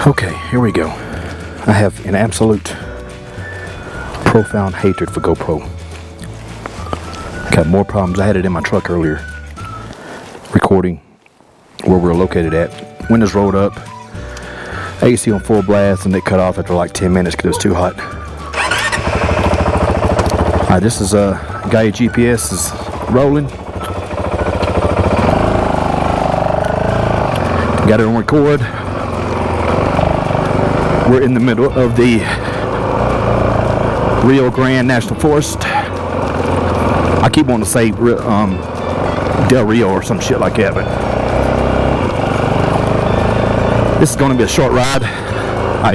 Okay, here we go. I have an absolute profound hatred for GoPro. Got more problems. I had it in my truck earlier, recording where we're located at. Windows rolled up, AC on full blast, and they cut off after like 10 minutes because it was too hot. Alright, this is Gaia GPS is rolling. Got it on record. We're in the middle of the Rio Grande National Forest. I keep wanting to say Del Rio or some shit like that, but this is going to be a short ride. I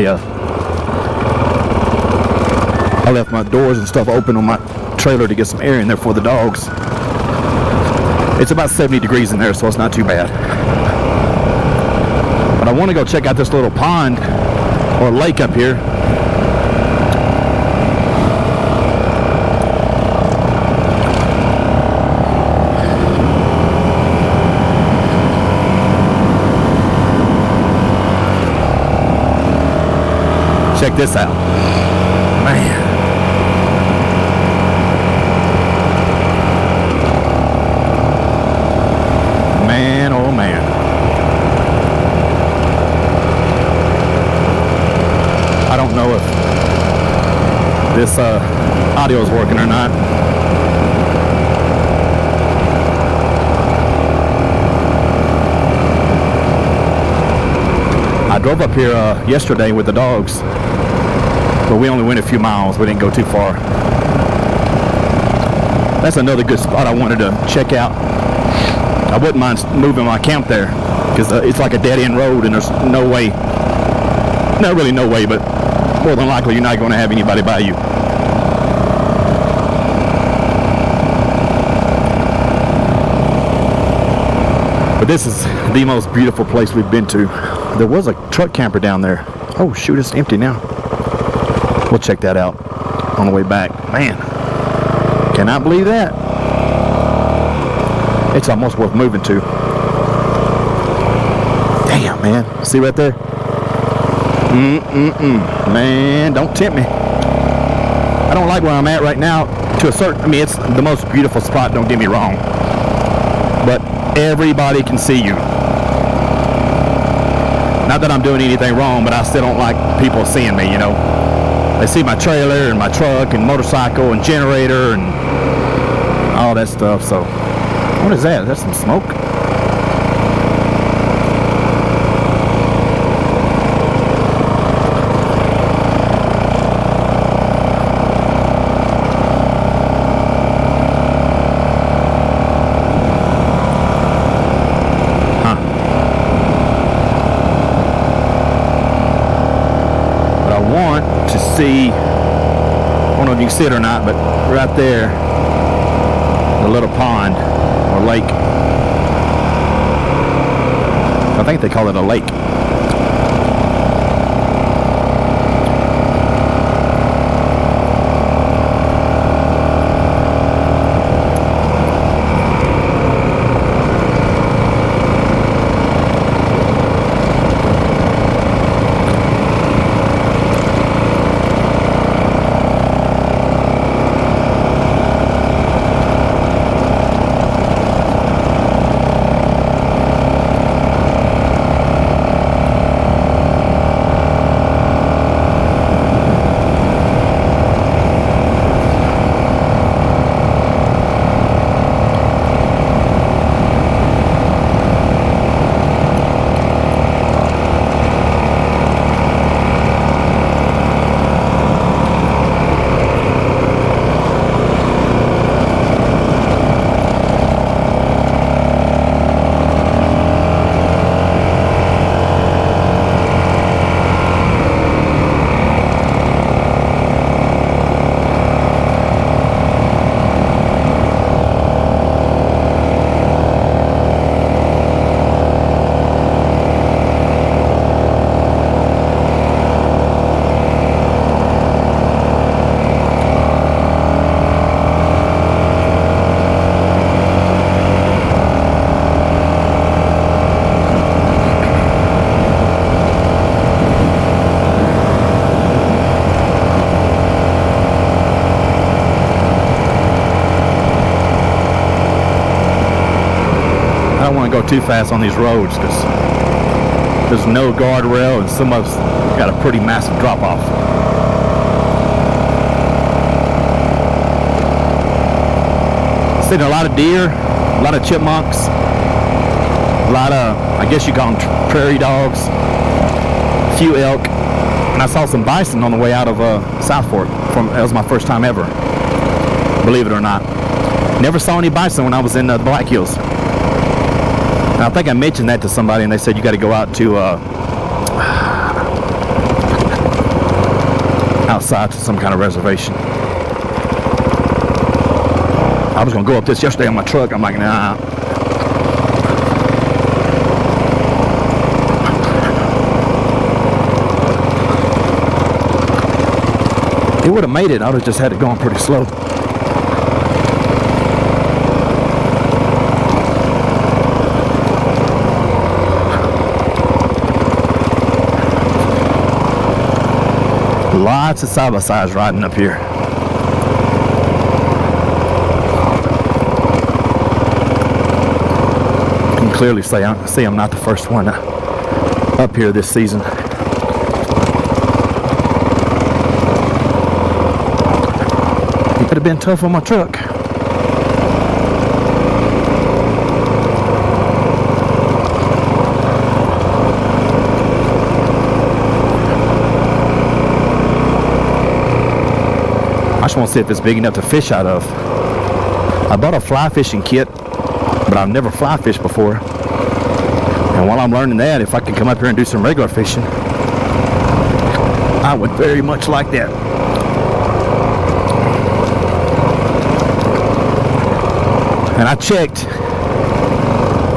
left my doors and stuff open on my trailer to get some air in there for the dogs. It's about 70 degrees in there, so it's not too bad. But I want to go check out this little pond or lake up here. Check this out. Man. Man, oh man. I don't know if this audio is working or not. I drove up here yesterday with the dogs, but we only went a few miles. We didn't go too far. That's another good spot I wanted to check out. I wouldn't mind moving my camp there because it's like a dead-end road and there's no way, not really no way, but more than likely you're not going to have anybody by you. But this is the most beautiful place we've been to. There was a truck camper down there. Oh shoot, it's empty now. We'll check that out on the way back. Man, cannot believe that. It's almost worth moving to. Damn, man. See right there? Man, don't tempt me. I don't like where I'm at right now to a certain, I mean, it's the most beautiful spot, don't get me wrong. But everybody can see you. Not that I'm doing anything wrong, but I still don't like people seeing me, you know. They see my trailer and my truck and motorcycle and generator and all that stuff. So, what is that? Is that some smoke? Huh. But I want to see, I don't know if you can see it or not, but right there, the little pond or lake. I think they call it a lake. want to go too fast on these roads because there's no guardrail and some of us got a pretty massive drop off. Seen a lot of deer, a lot of chipmunks, a lot of, I guess you call them prairie dogs, a few elk, and I saw some bison on the way out of South Fork. That was my first time ever, believe it or not. Never saw any bison when I was in the Black Hills. And I think I mentioned that to somebody, and they said you got to go out to outside to some kind of reservation. I was gonna go up this yesterday on my truck. I'm like, nah. It would have made it. I would have just had it going pretty slow. Lots of side-by-sides riding up here. You can clearly see I'm not the first one up here this season. It could have been tough on my truck. I just want to see if it's big enough to fish out of. I bought a fly fishing kit, but I've never fly fished before. And while I'm learning that, if I can come up here and do some regular fishing, I would very much like that. And I checked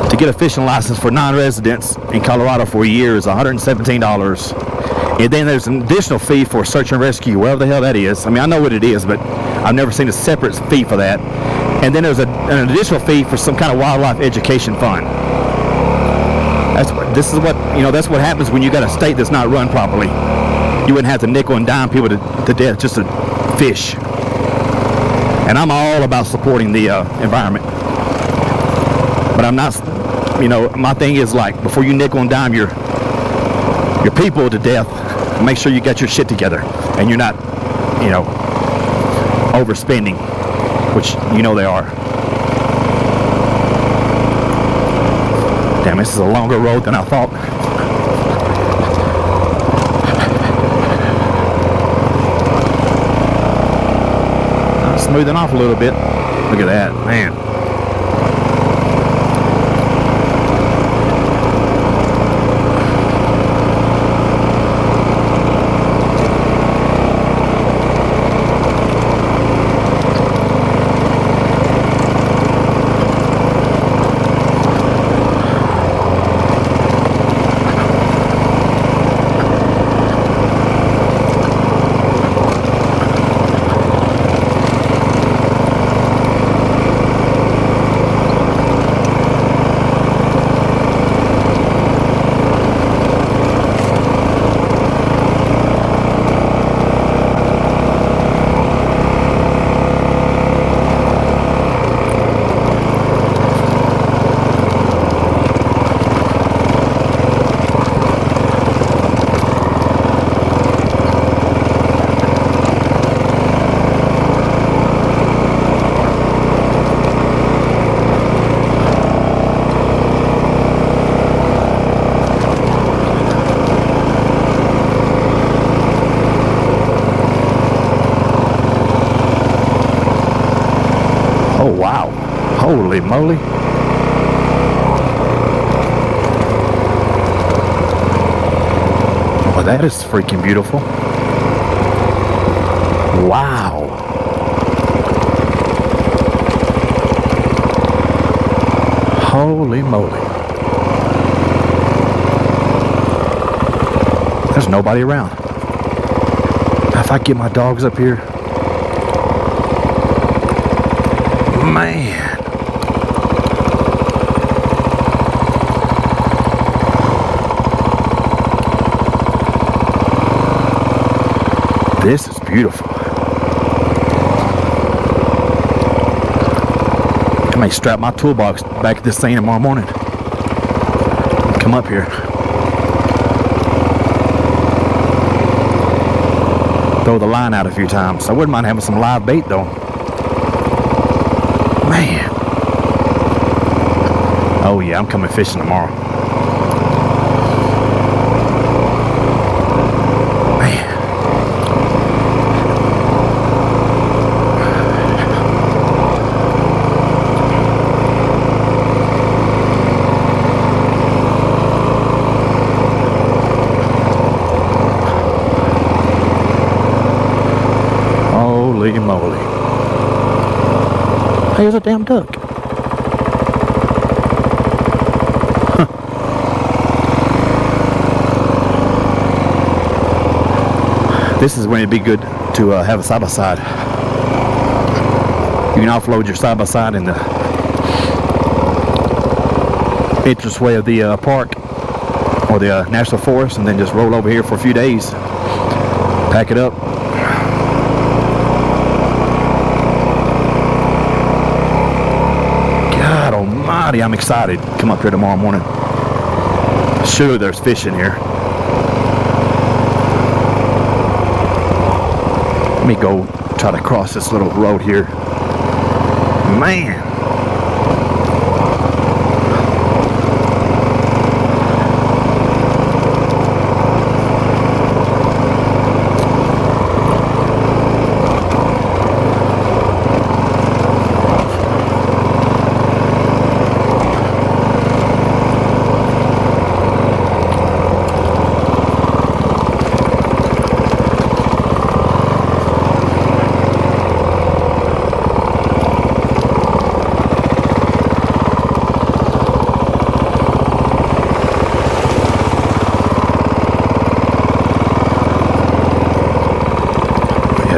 to get a fishing license for non-residents in Colorado for a year is $117. And then there's an additional fee for search and rescue, whatever the hell that is. I mean, I know what it is, but I've never seen a separate fee for that. And then there's an additional fee for some kind of wildlife education fund. That's what happens when you got a state that's not run properly. You wouldn't have to nickel and dime people to death just to fish. And I'm all about supporting the environment. But I'm not, my thing is like, before you nickel and dime your people to death, make sure you got your shit together and you're not, overspending, which they are. Damn, this is a longer road than I thought. Smoothing off a little bit. Look at that, man. Oh wow, holy moly. Well, that is freaking beautiful. Wow. Holy moly. There's nobody around. If I get my dogs up here, man. This is beautiful. I may strap my toolbox back at this thing tomorrow morning. come up here. Throw the line out a few times. I wouldn't mind having some live bait though. Man. Oh yeah, I'm coming fishing tomorrow. Man. Holy moly. Hey, there's a damn duck. Huh. This is when it'd be good to have a side-by-side. You can offload your side-by-side in the entranceway of the park or the national forest, and then just roll over here for a few days. Pack it up. I'm excited. Come up here tomorrow morning. Sure, there's fish in here. Let me go try to cross this little road here. Man.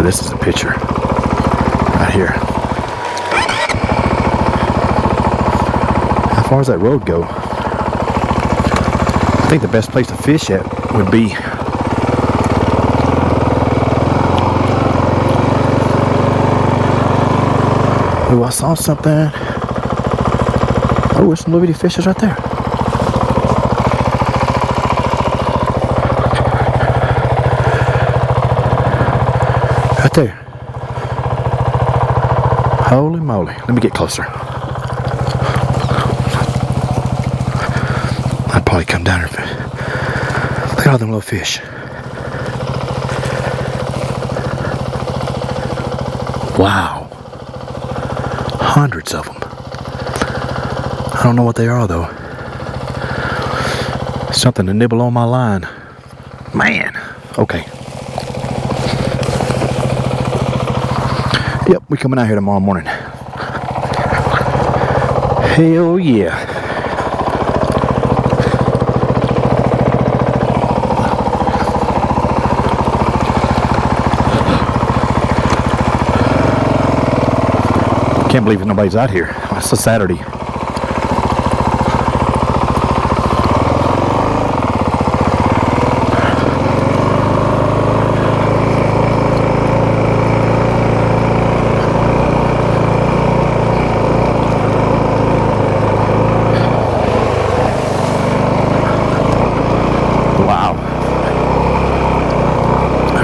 This is a picture right here. How far does that road go? I think the best place to fish at would be oh, I saw something. Oh, there's some little bitty fishes right there. Right there. Holy moly. Let me get closer. I'd probably come down here. Look at all them little fish. Wow. Hundreds of them. I don't know what they are though. Something to nibble on my line. Man. Okay. Yep, we're coming out here tomorrow morning. Hell yeah. Can't believe nobody's out here. It's a Saturday.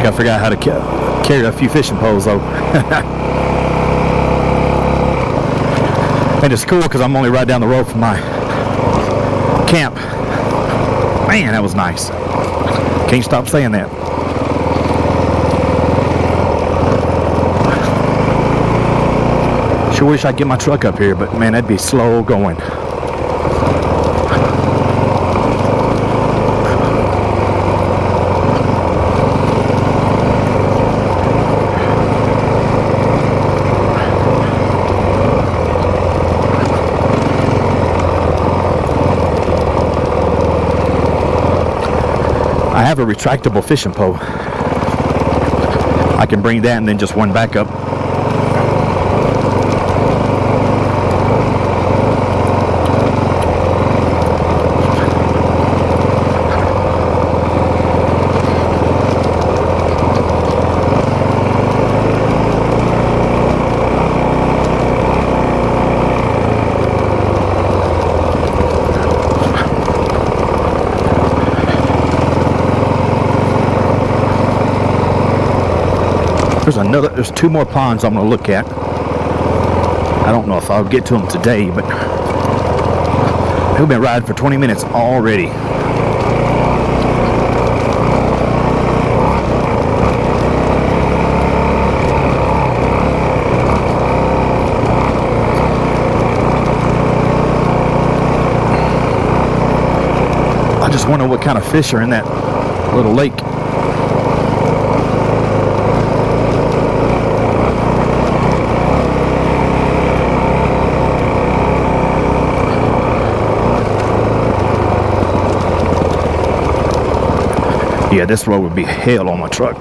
I forgot how to carry a few fishing poles though. And it's cool because I'm only right down the road from my camp. Man, that was nice. Can't stop saying that. Sure wish I'd get my truck up here, but man, that'd be slow going. I have a retractable fishing pole. I can bring that and then just one back up. There's two more ponds I'm going to look at. I don't know if I'll get to them today, but we've been riding for 20 minutes already. I just wonder what kind of fish are in that little lake. Yeah, this road would be hell on my truck.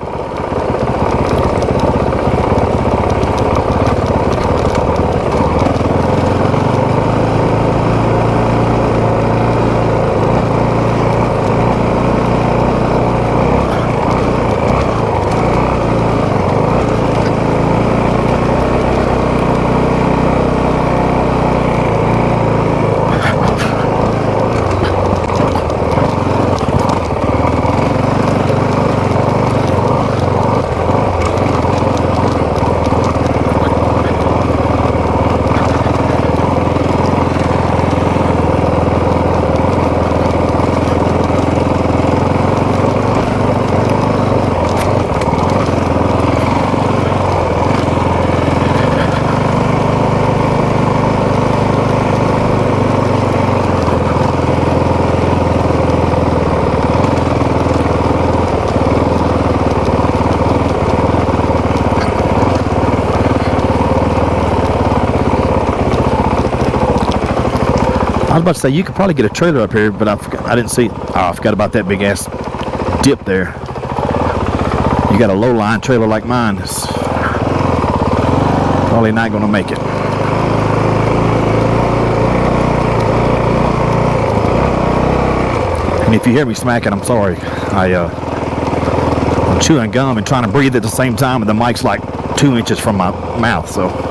I was about to say you could probably get a trailer up here, but I didn't see. Oh, I forgot about that big ass dip there. You got a low line trailer like mine. It's probably not going to make it. And if you hear me smacking, I'm sorry. I'm chewing gum and trying to breathe at the same time, and the mic's like 2 inches from my mouth, so.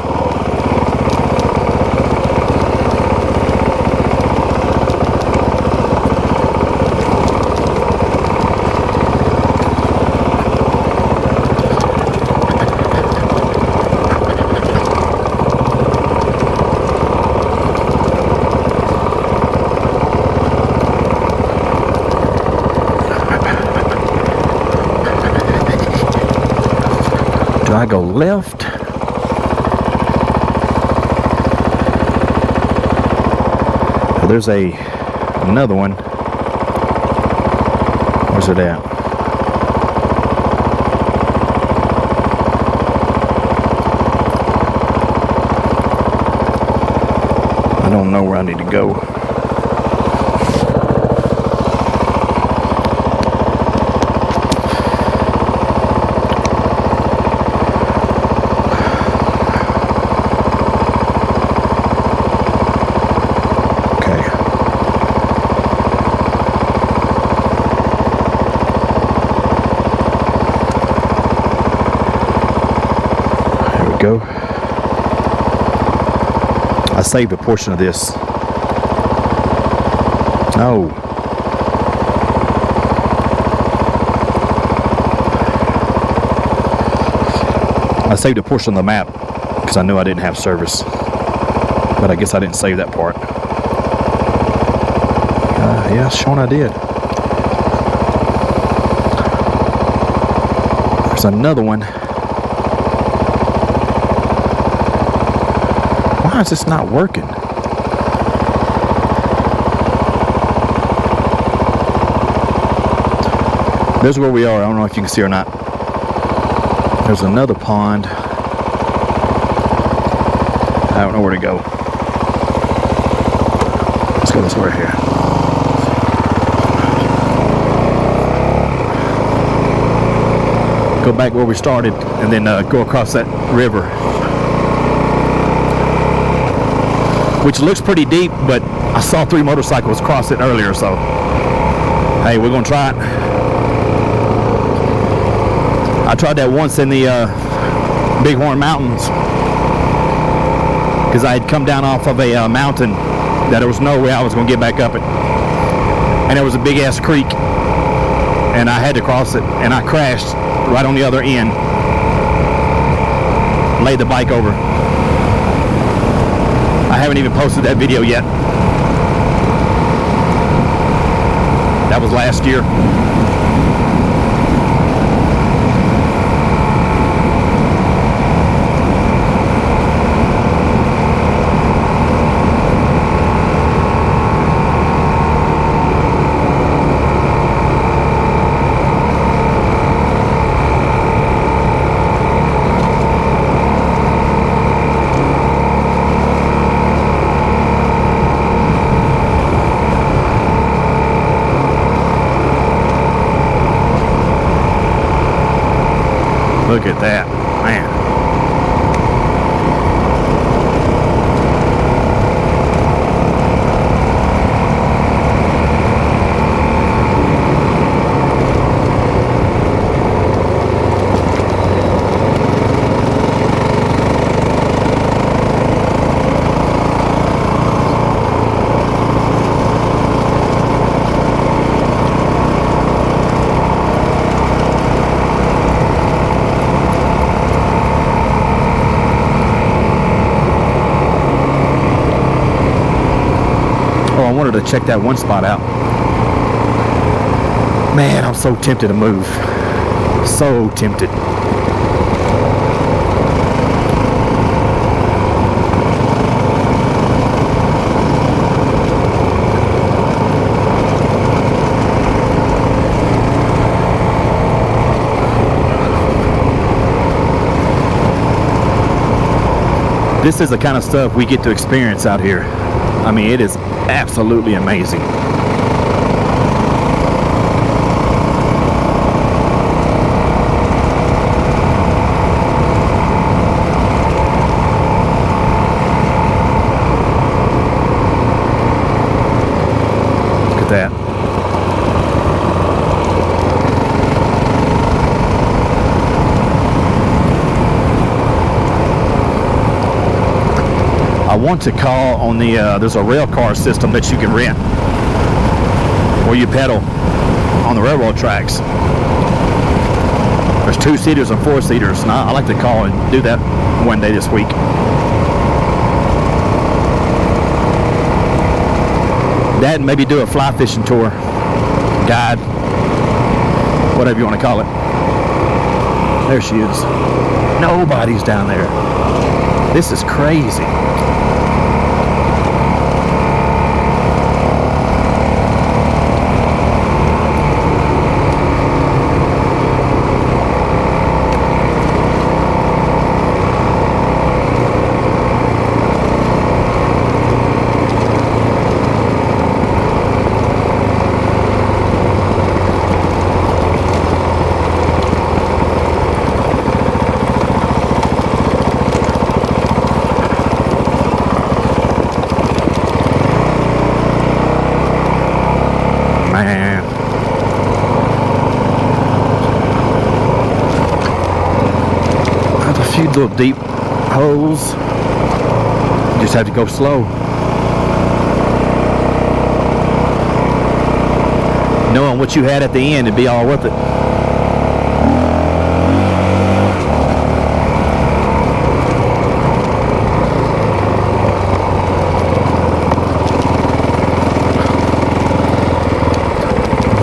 Do I go left? Well, there's another one. Where's it at? I don't know where I need to go. Go. I saved a portion of this. No. I saved a portion of the map because I knew I didn't have service. But I guess I didn't save that part. Yeah, Sean, I did. There's another one. Why is this not working? There's where we are. I don't know if you can see or not. There's another pond. I don't know where to go. Let's go this way here. Go back where we started and then go across that river. Which looks pretty deep, but I saw 3 motorcycles cross it earlier, so hey, we're gonna try it. I tried that once in the Bighorn Mountains because I had come down off of a mountain that there was no way I was gonna get back up it, and there was a big ass creek, and I had to cross it, and I crashed right on the other end. laid the bike over. I haven't even posted that video yet. That was last year. Look at that, man. I wanted to check that one spot out. Man, I'm so tempted to move. So tempted. This is the kind of stuff we get to experience out here. I mean, it is absolutely amazing. Look at that. I want to call on the, there's a rail car system that you can rent where you pedal on the railroad tracks. There's 2-seaters and 4-seaters, and I like to call and do that one day this week. That and maybe do a fly fishing tour, guide, whatever you want to call it. There she is. Nobody's down there. This is crazy. Man. There's a few little deep holes. You just have to go slow. Knowing what you had at the end, it'd be all worth it.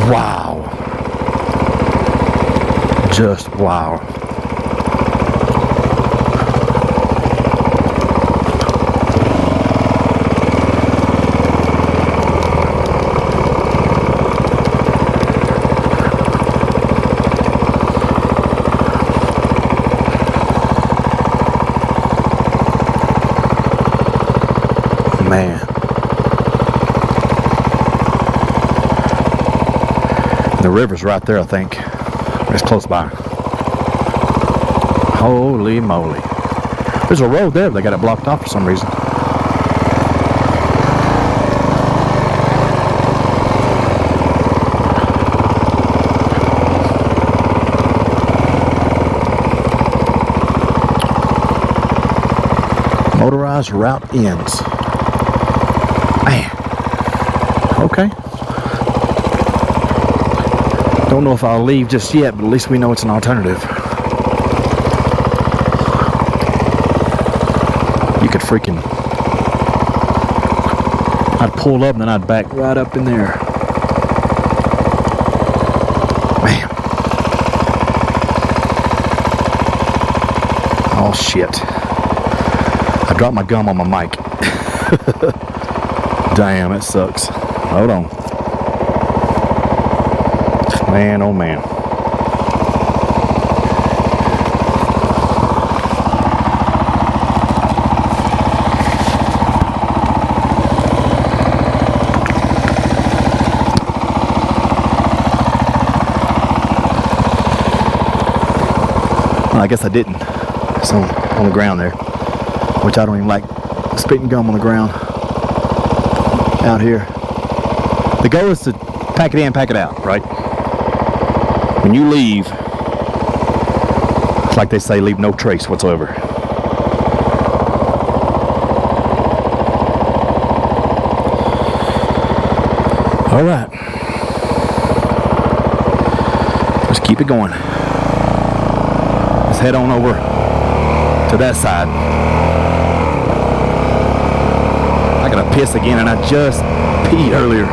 Wow. Just wow. Man. The river's right there, I think. It's close by. Holy moly. There's a road there, but they got it blocked off for some reason. Motorized route ends. Man. Okay. Don't know if I'll leave just yet, but at least we know it's an alternative. you could freaking, I'd pull up and then I'd back right up in there. Man. Oh shit. I dropped my gum on my mic. Damn, it sucks. Hold on. Man, oh man. Well, I guess I didn't. It's on the ground there, which I don't even like spitting gum on the ground out here. The goal is to pack it in, pack it out, right? When you leave, it's like they say, leave no trace whatsoever. All right. Let's keep it going. Let's head on over to that side. I gotta piss again, and I just peed earlier.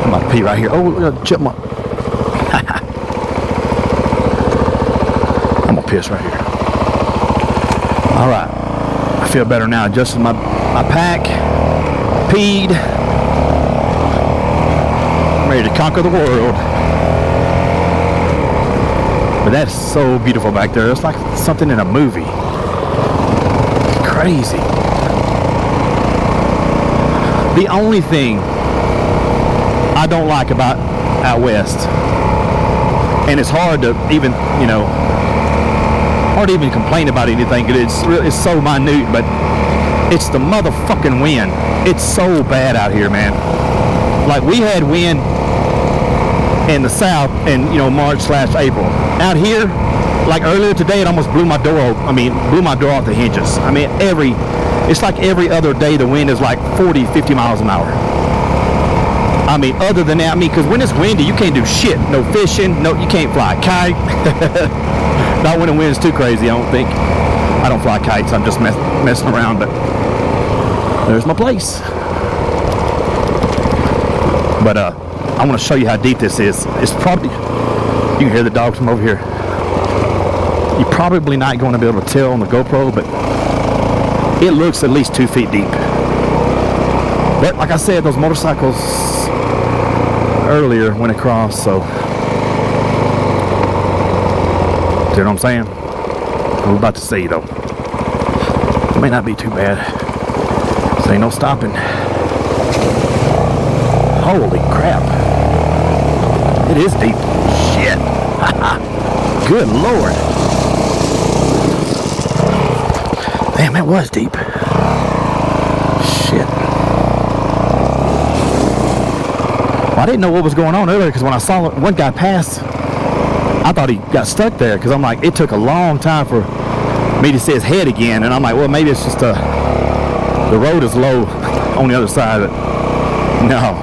I'm about to pee right here. Oh, look at the chipmunk. I'm gonna piss right here. All right, I feel better now. Adjusted my pack, peed. I'm ready to conquer the world. But that's so beautiful back there. It's like something in a movie. It's crazy. The only thing I don't like about out west, and it's hard to even, you know, hard to even complain about anything, because it's so minute, but it's the motherfucking wind. It's so bad out here, man. Like, we had wind in the south in, you know, March/April. Out here, like earlier today, it almost blew my door off the hinges. I mean, it's like every other day the wind is like 40, 50 miles an hour. I mean, other than that, I mean, because when it's windy, you can't do shit. No fishing, no, you can't fly a kite. Not when the wind's too crazy, I don't think. I don't fly kites, I'm just messing around, but there's my place. But I want to show you how deep this is. It's probably, you can hear the dogs from over here. You're probably not going to be able to tell on the GoPro, but it looks at least 2 feet deep. But like I said, those motorcycles earlier went across, so you know what I'm saying? We're about to see, though. It may not be too bad. There ain't no stopping. Holy crap. It is deep. Shit. Good Lord. Damn, that was deep. Shit. Well, I didn't know what was going on earlier, because when I saw one guy pass, I thought he got stuck there, because I'm like, it took a long time for me to see his head again, and I'm like, well, maybe it's just the road is low on the other side, but no.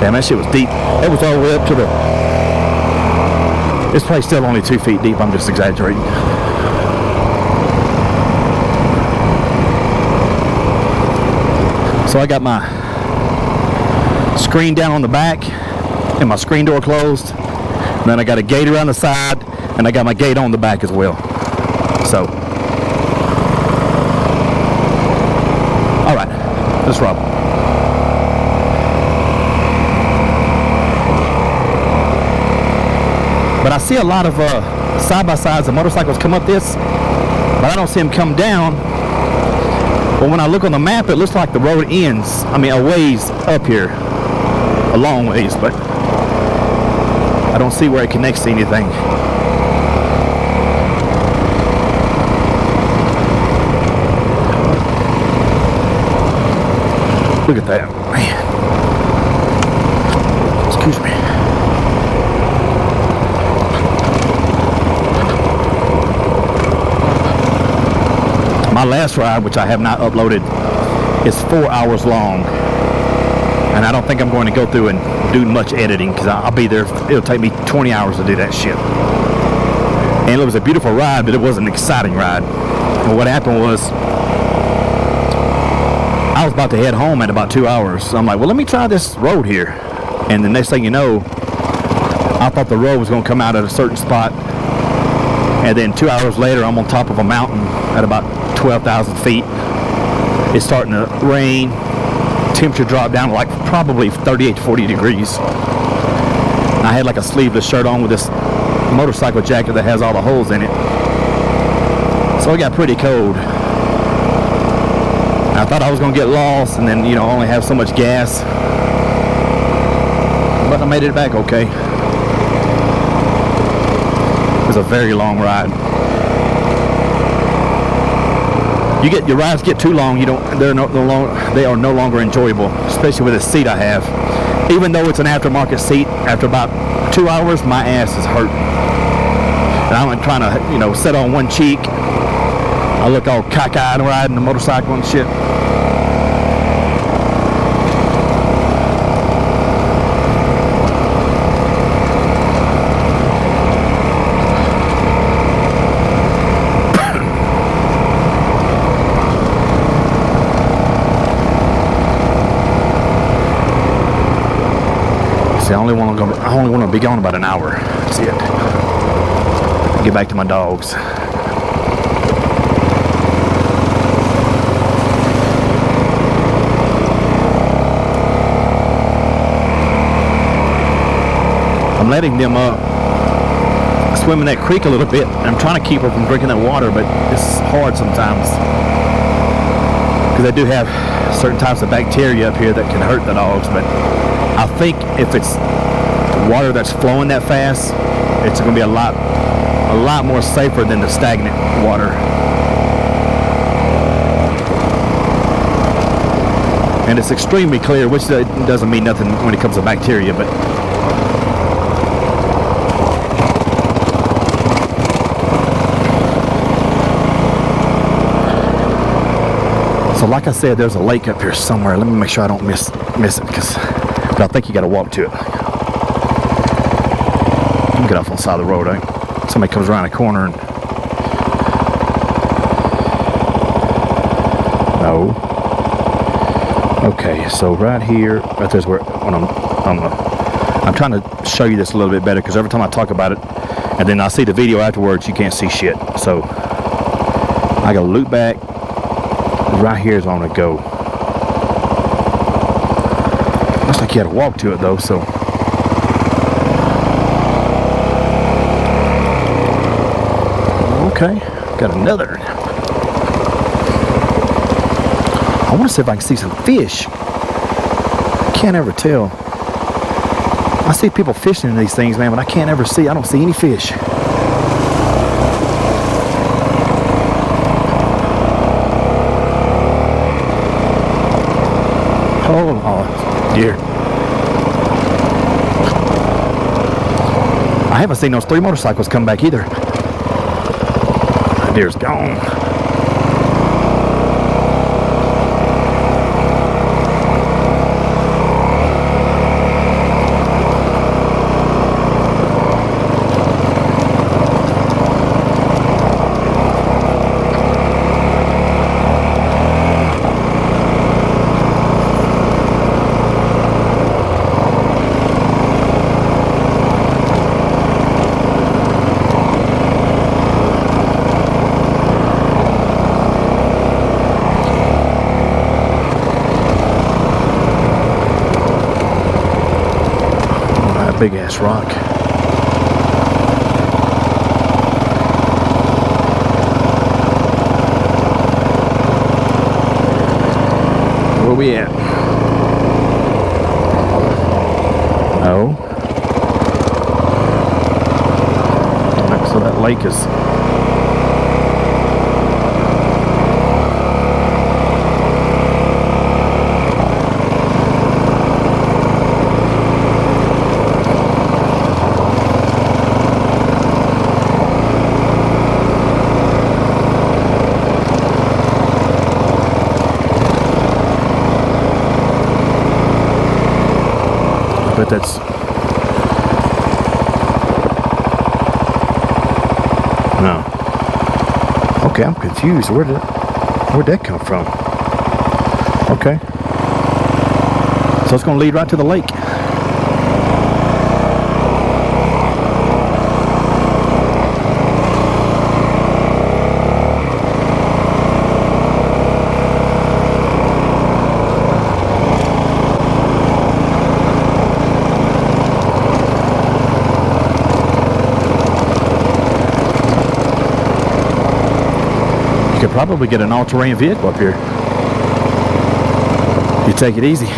Damn, that shit was deep. It was all the way up to it's probably still only 2 feet deep. I'm just exaggerating. So I got my screen down on the back and my screen door closed. And then I got a gate around the side, and I got my gate on the back as well. So, all right, let's roll. But I see a lot of side-by-sides and motorcycles come up this, but I don't see them come down. But when I look on the map, it looks like the road ends, I mean, a ways up here, a long ways, but I don't see where it connects to anything. Look at that, man. Excuse me. My last ride, which I have not uploaded, is 4 hours long. And I don't think I'm going to go through and do much editing because I'll be there. It'll take me 20 hours to do that shit. And it was a beautiful ride, but it was an exciting ride. And what happened was, I was about to head home at about 2 hours. So I'm like, well, let me try this road here. And the next thing you know, I thought the road was going to come out at a certain spot. And then 2 hours later, I'm on top of a mountain at about 12,000 feet. It's starting to rain. Temperature dropped down to like probably 38 to 40 degrees. I had like a sleeveless shirt on with this motorcycle jacket that has all the holes in it. So it got pretty cold. I thought I was going to get lost and then, you know, only have so much gas. But I made it back okay. It was a very long ride. Your rides get too long, they are no longer enjoyable, especially with the seat I have. Even though it's an aftermarket seat, after about 2 hours, my ass is hurt. And I'm trying to, you know, sit on one cheek. I look all cockeyed riding the motorcycle and shit. I only want to be gone about an hour. That's it. Get back to my dogs. I'm letting them swim in that creek a little bit. I'm trying to keep her from drinking that water, but it's hard sometimes because they do have certain types of bacteria up here that can hurt the dogs. But I think if it's water that's flowing that fast, it's going to be a lot more safer than the stagnant water. And it's extremely clear, which doesn't mean nothing when it comes to bacteria, but so like I said, there's a lake up here somewhere. Let me make sure I don't miss it, but I think you got to walk to it. Let me get off on the side of the road. Somebody comes around a corner and no. Okay, so right there's where when I'm trying to show you this a little bit better because every time I talk about it and then I see the video afterwards, you can't see shit. So I gotta loop back. Right here is where I'm gonna go. Looks like you had to walk to it though, so. Okay, got another. I want to see if I can see some fish. I can't ever tell. I see people fishing in these things, man, but I don't see any fish. Oh, dear. I haven't seen those 3 motorcycles come back either. The deer's gone. Big ass rock. Where we at? No. So that lake is. that's... No. Okay, I'm confused. Where'd that come from? Okay. So it's going to lead right to the lake. You could probably get an all-terrain vehicle up here. You take it easy.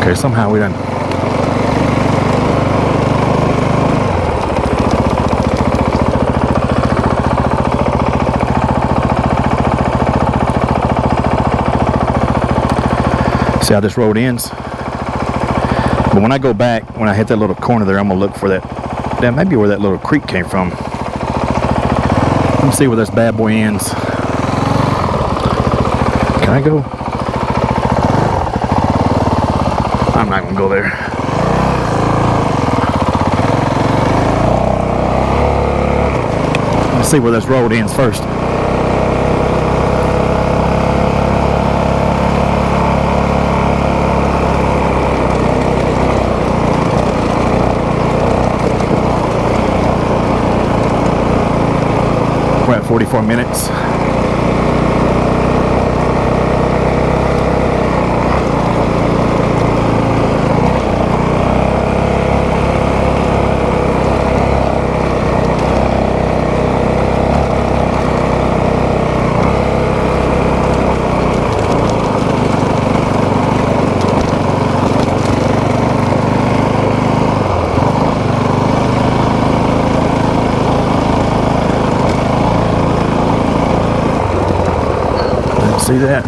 Okay, somehow we done. See how this road ends? But when I go back, when I hit that little corner there, I'm gonna look for that. That might be where that little creek came from. Let me see where this bad boy ends. Can I go? I'm not gonna go there. Let's see where this road ends first. We're at 44 minutes. See that?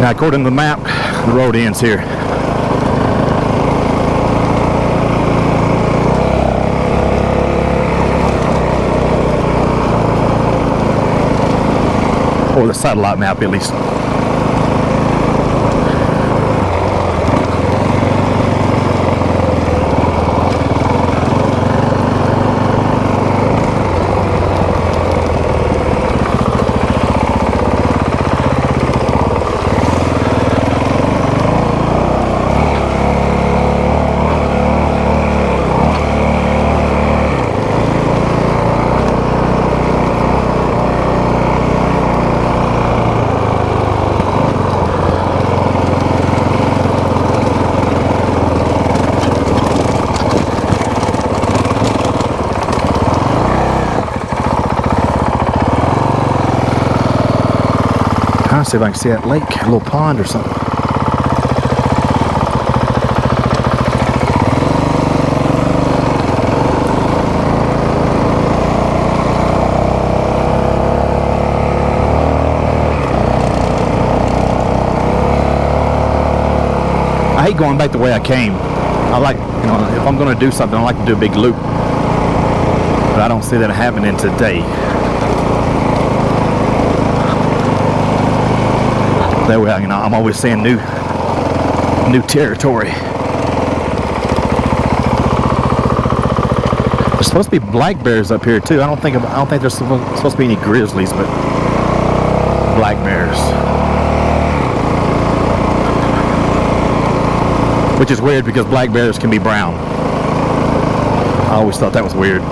Now, according to the map, the road ends here. Or the satellite map, at least. See if I can see that lake, a little pond or something. I hate going back the way I came. I like, you know, if I'm going to do something, I like to do a big loop. But I don't see that happening today. That way, you know, I'm always seeing new territory. There's supposed to be black bears up here too. I don't think there's supposed to be any grizzlies, but black bears. Which is weird because black bears can be brown. I always thought that was weird.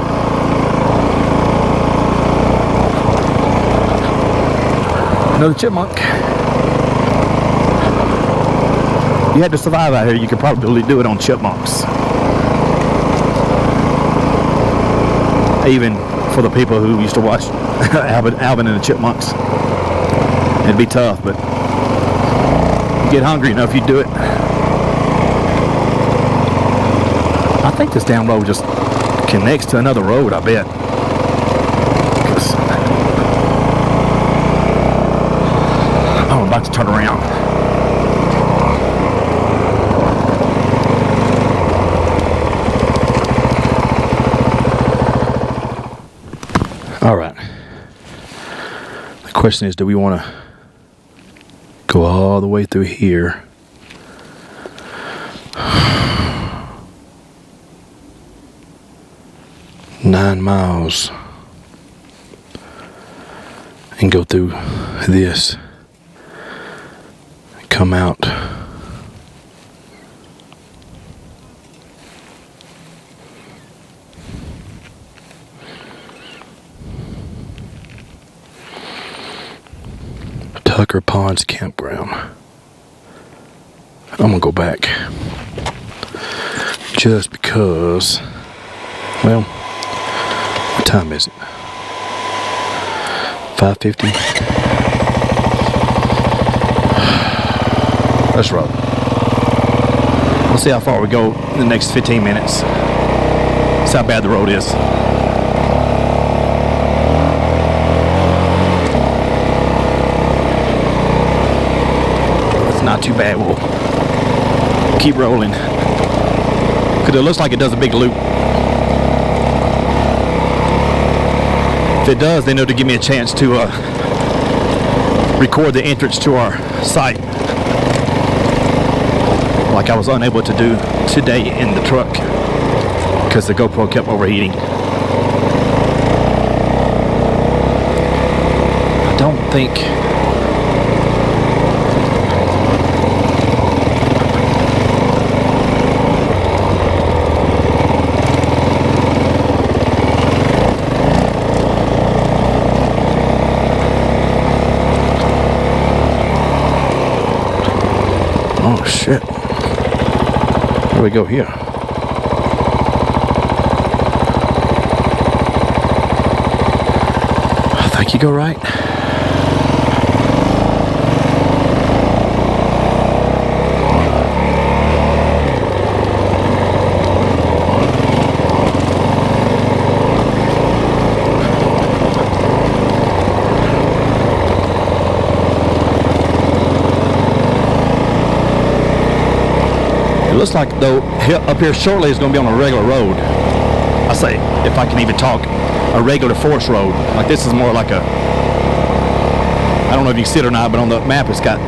Another chipmunk. You had to survive out here, you could probably do it on chipmunks. Even for the people who used to watch Alvin and the Chipmunks. It'd be tough, but you get hungry enough, you do it. I think this damn road just connects to another road, I bet. Oh, I'm about to turn around. All right. The question is, do we want to go all the way through here? 9 miles and go through this, come out Tucker Ponds Campground. I'm gonna go back just because, well, what time is it? 5:50. Let's roll. We'll see how far we go in the next 15 minutes. See how bad the road is. It's not too bad. We'll keep rolling. Because it looks like it does a big loop. If it does, they know to give me a chance to record the entrance to our site, like I was unable to do today in the truck because the GoPro kept overheating. I don't think oh shit. Where do we go here? I think you go right. It looks like, though, up here shortly is going to be on a regular road. I say, if I can even talk, a regular forest road. Like this is more like a, I don't know if you can see it or not, but on the map it's got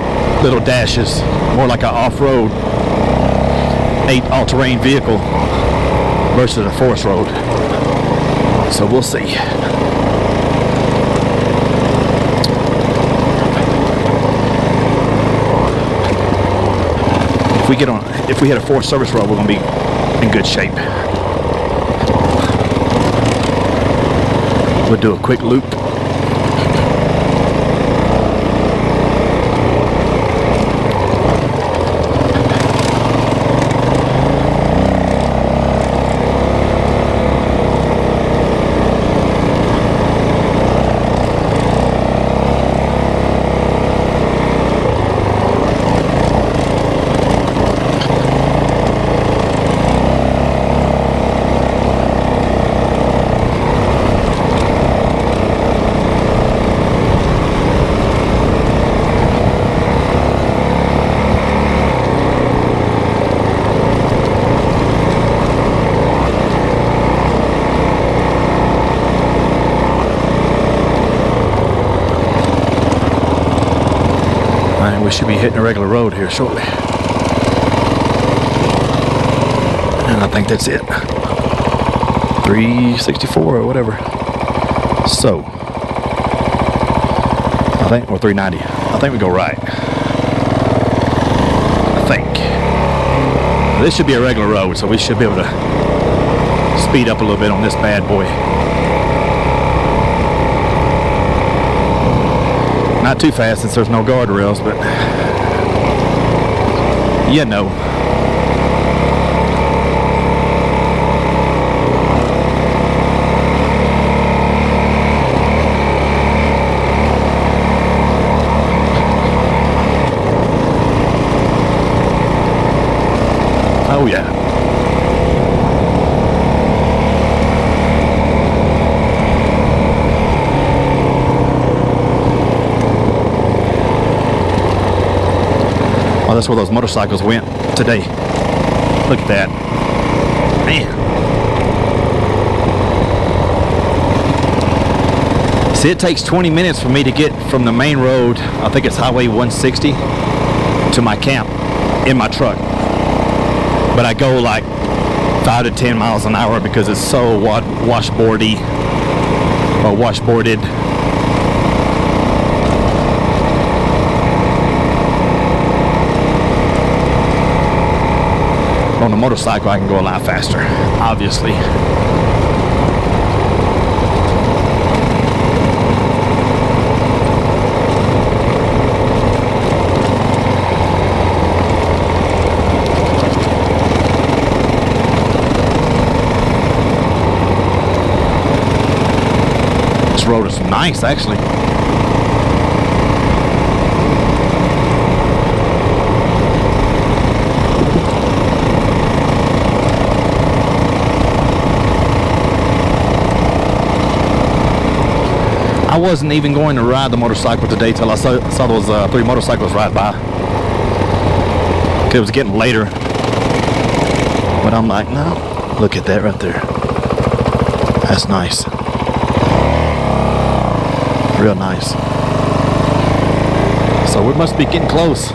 little dashes. More like an off-road, all-terrain vehicle versus a forest road. So we'll see. If we hit a Forest Service road, we're going to be in good shape. We'll do a quick loop. We should be hitting a regular road here shortly. And I think that's it. 364 or whatever. So, I think, or 390. I think we go right. I think. This should be a regular road, so we should be able to speed up a little bit on this bad boy. Not too fast since there's no guardrails, but you know. Oh yeah. Well, that's where those motorcycles went today. Look at that. Man. See, it takes 20 minutes for me to get from the main road, I think it's Highway 160, to my camp in my truck. But I go like 5 to 10 miles an hour because it's so washboardy or washboarded. On a motorcycle, I can go a lot faster, obviously. This road is nice, actually. I wasn't even going to ride the motorcycle today till I saw those 3 motorcycles ride by. It was getting later. But I'm like, no. Look at that right there. That's nice. Real nice. So we must be getting close.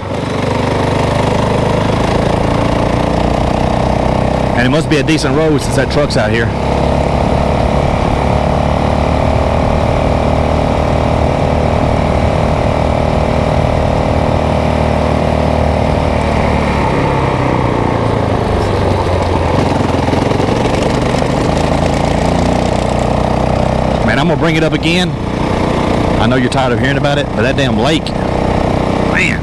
And it must be a decent road since that truck's out here. Man, I'm gonna bring it up again. I know you're tired of hearing about it, but that damn lake, man,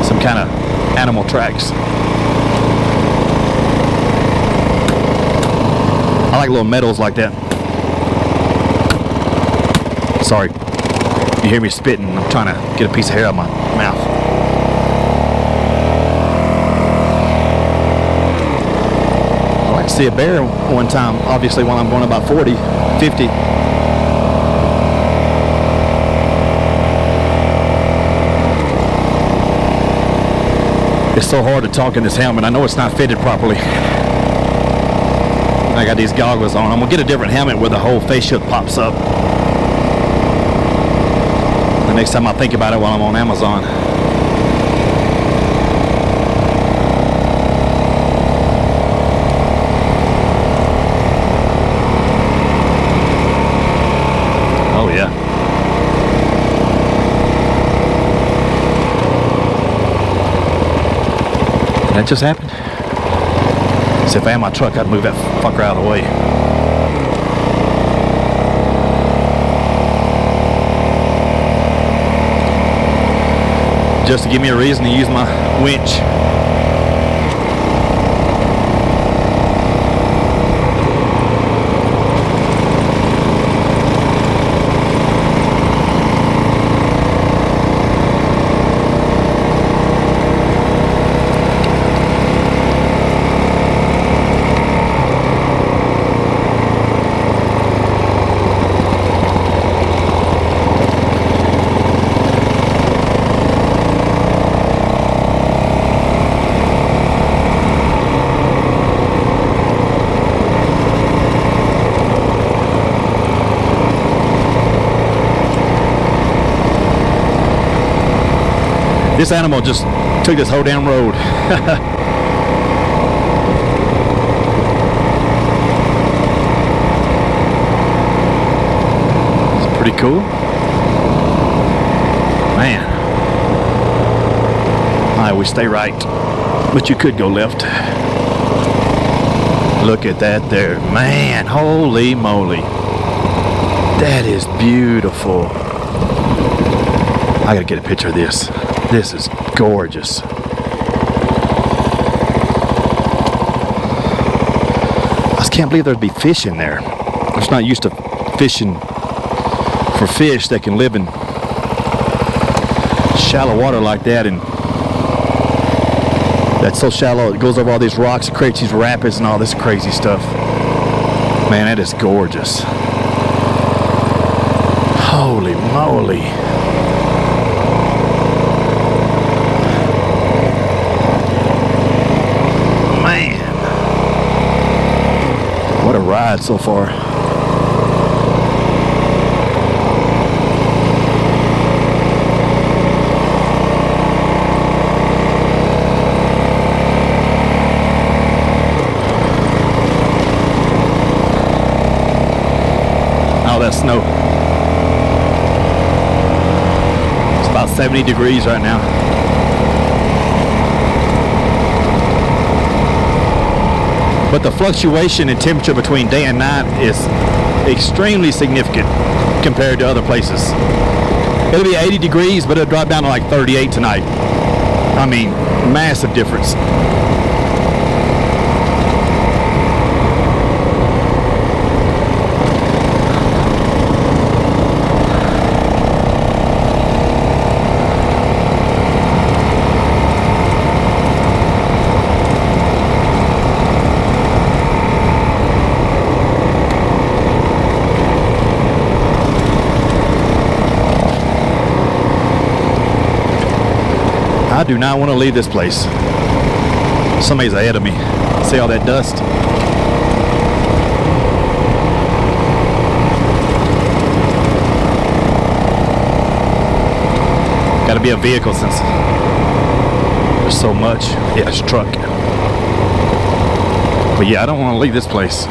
some kind of animal tracks. I like little meadows like that. Sorry, you hear me spitting. I'm trying to get a piece of hair out of my mouth. I like to see a bear one time, obviously when I'm going about 40, 50. It's so hard to talk in this helmet. I know it's not fitted properly. I got these goggles on. I'm gonna get a different helmet where the whole face shield pops up. The next time I think about it while I'm on Amazon. Oh yeah. That just happened? So if I had my truck, I'd move that fucker out of the way. Just to give me a reason to use my winch. This animal just took this whole damn road. It's pretty cool. Man. Alright, we stay right. But you could go left. Look at that there. Man, holy moly. That is beautiful. I gotta get a picture of this. This is gorgeous. I just can't believe there'd be fish in there. I'm just not used to fishing for fish that can live in shallow water like that, and that's so shallow it goes over all these rocks, it creates these rapids and all this crazy stuff. Man, that is gorgeous. Holy moly. Man, what a ride so far. That snow. It's about 70 degrees right now. But the fluctuation in temperature between day and night is extremely significant compared to other places. It'll be 80 degrees, but it'll drop down to like 38 tonight. I mean, massive difference. I do not want to leave this place. Somebody's ahead of me. See all that dust? Got to be a vehicle since there's so much. Yeah, it's a truck. But yeah, I don't want to leave this place.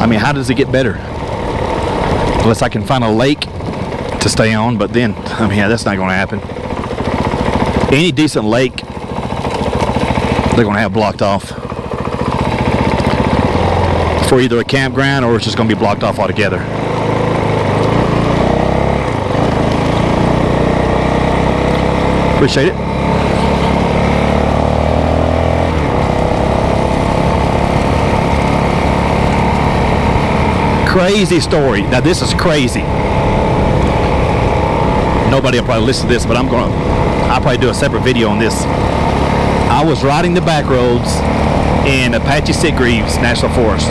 I mean, how does it get better? Unless I can find a lake to stay on, but then, I mean, yeah, that's not going to happen. Any decent lake, they're going to have blocked off for either a campground or it's just going to be blocked off altogether. Appreciate it. Crazy story. Now this is crazy. Nobody will probably listen to this, but I'll probably do a separate video on this. I was riding the back roads in Apache Sitgreaves National Forest.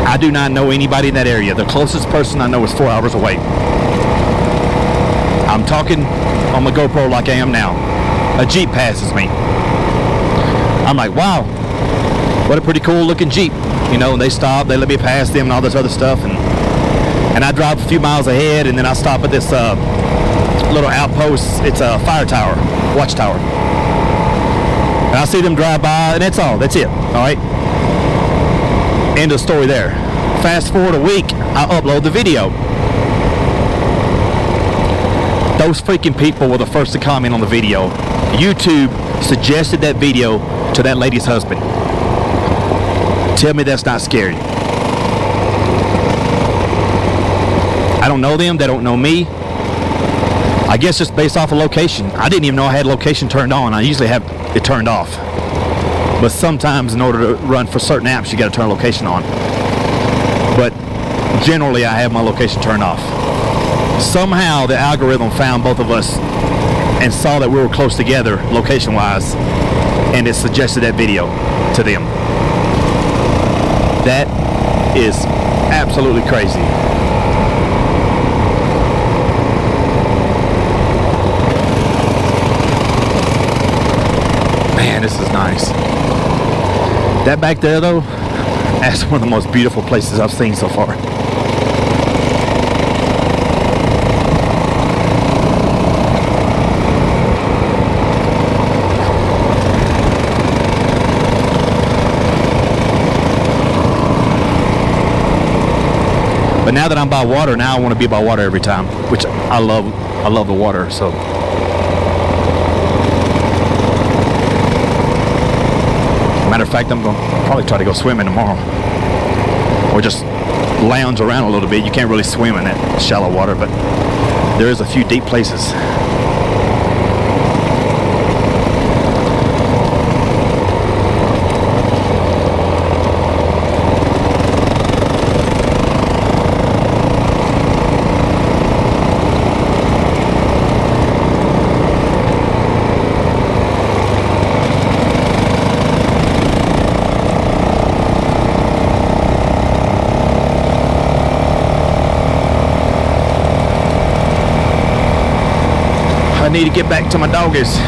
I do not know anybody in that area. The closest person I know is 4 hours away. I'm talking on my GoPro like I am now. A Jeep passes me. I'm like, wow, what a pretty cool looking Jeep. You know, and they stop, they let me pass them and all this other stuff. And I drive a few miles ahead, and then I stop at this little outpost. It's a fire tower, watchtower. And I see them drive by, and that's all. That's it. All right. End of story there. Fast forward a week, I upload the video. Those freaking people were the first to comment on the video. YouTube suggested that video to that lady's husband. Tell me that's not scary. I don't know them, they don't know me. I guess just based off of location. I didn't even know I had location turned on. I usually have it turned off. But sometimes in order to run for certain apps, you got to turn location on. But generally I have my location turned off. Somehow the algorithm found both of us and saw that we were close together location-wise, and it suggested that video to them. That is absolutely crazy. Man, this is nice. That back there though, that's one of the most beautiful places I've seen so far. But now that I'm by water, now I want to be by water every time, which I love the water, so. Matter of fact, I'm going to probably try to go swimming tomorrow. Or just lounge around a little bit. You can't really swim in that shallow water, but there is a few deep places. I need to get back to my doggies.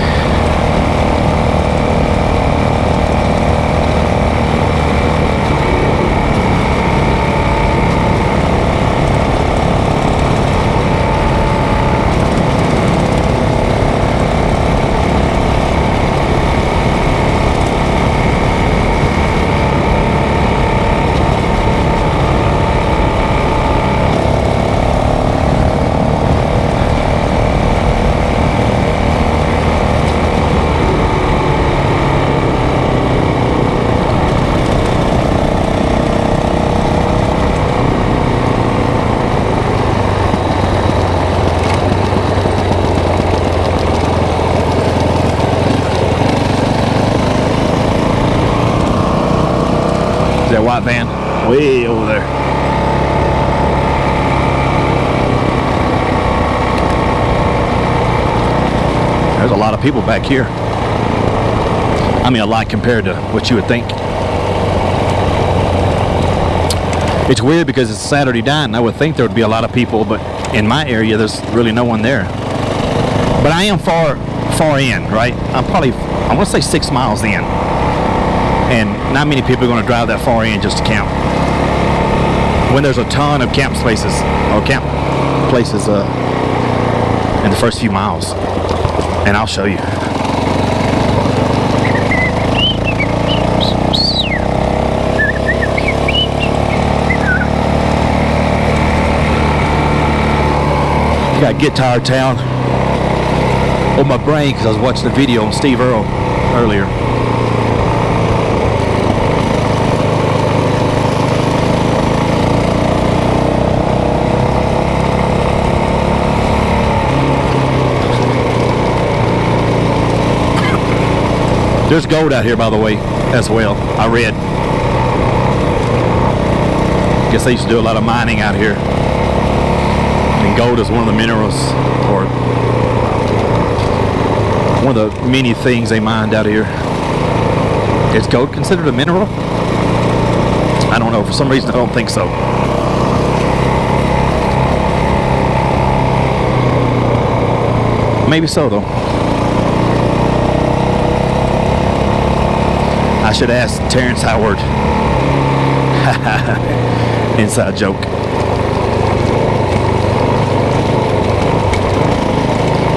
That white van way over there. There's a lot of people back here. I mean, a lot compared to what you would think. It's weird because it's Saturday night and I would think there would be a lot of people, but in my area there's really no one there. But I am far in, right? I'm probably, I want to say 6 miles in. And not many people are going to drive that far in just to camp. When there's a ton of camp spaces or camp places in the first few miles. And I'll show you. You got Guitar Town on my brain because I was watching the video on Steve Earle earlier. There's gold out here, by the way, as well. I read. I guess they used to do a lot of mining out here. And gold is one of the minerals, or one of the many things they mined out here. Is gold considered a mineral? I don't know. For some reason, I don't think so. Maybe so, though. I should ask Terrence Howard. Inside joke.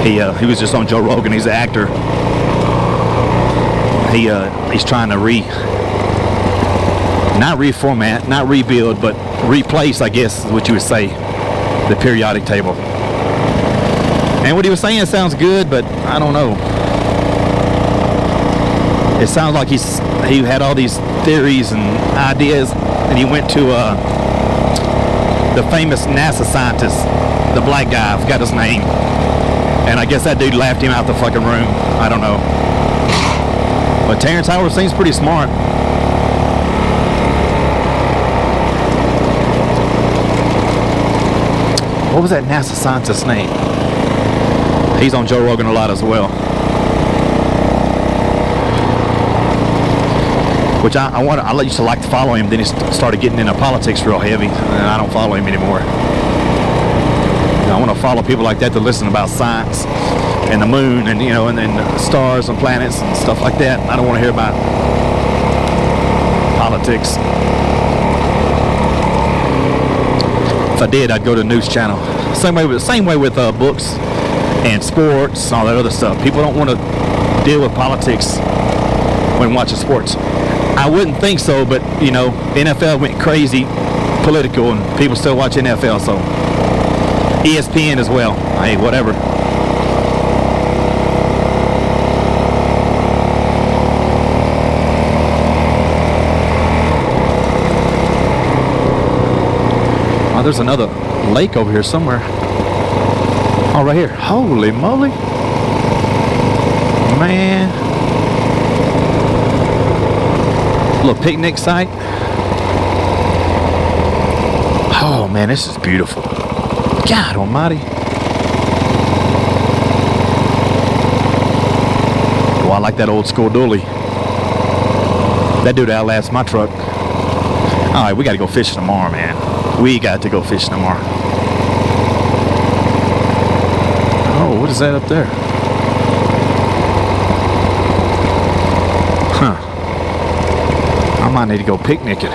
He was just on Joe Rogan. He's an actor. He's trying to not reformat, not rebuild, but replace, I guess is what you would say, the periodic table. And what he was saying sounds good, but I don't know. It sounds like he had all these theories and ideas, and he went to the famous NASA scientist, the black guy, I forgot his name, and I guess that dude laughed him out the fucking room. I don't know. But Terrence Howard seems pretty smart. What was that NASA scientist's name? He's on Joe Rogan a lot as well. Which I used to like to follow him. Then he started getting into politics real heavy, and I don't follow him anymore. I want to follow people like that listen about science and the moon, and and then stars and planets and stuff like that. I don't want to hear about politics. If I did, I'd go to a news channel. Same way with books and sports and all that other stuff. People don't want to deal with politics when watching sports. I wouldn't think so, but NFL went crazy political and people still watch NFL, so ESPN as well. Hey, whatever. there's another lake over here somewhere. Oh, right here. Holy moly. Man. Little picnic site. Oh man, this is beautiful. God almighty. Oh, I like that old school dually. That dude outlasts my truck. Alright, we gotta go fishing tomorrow, man. We got to go fishing tomorrow. Oh, what is that up there? Huh. I might need to go picnicking.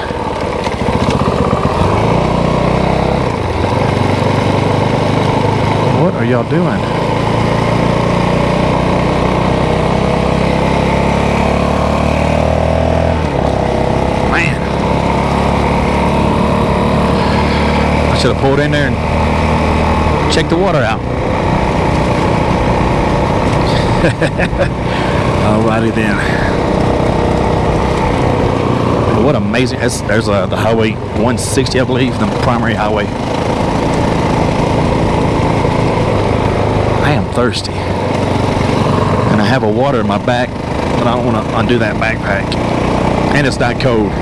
What are y'all doing? Man. I should have pulled in there and checked the water out. Alrighty then. What amazing. There's the highway 160, I believe, the primary highway. I am thirsty. And I have a water in my back, but I don't want to undo that backpack. And it's not cold.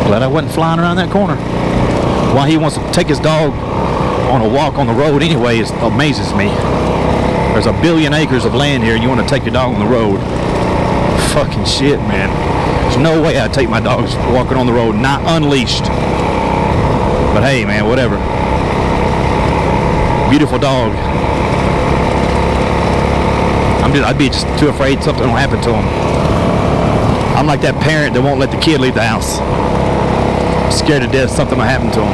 Glad I wasn't flying around that corner. Why he wants to take his dog on a walk on the road anyway amazes me. There's a billion acres of land here and you want to take your dog on the road. Fucking shit, man. There's no way I'd take my dogs walking on the road, not unleashed. But hey, man, whatever. Beautiful dog. I'd be just too afraid something will happen to him. I'm like that parent that won't let the kid leave the house. Scared to death something will happen to him.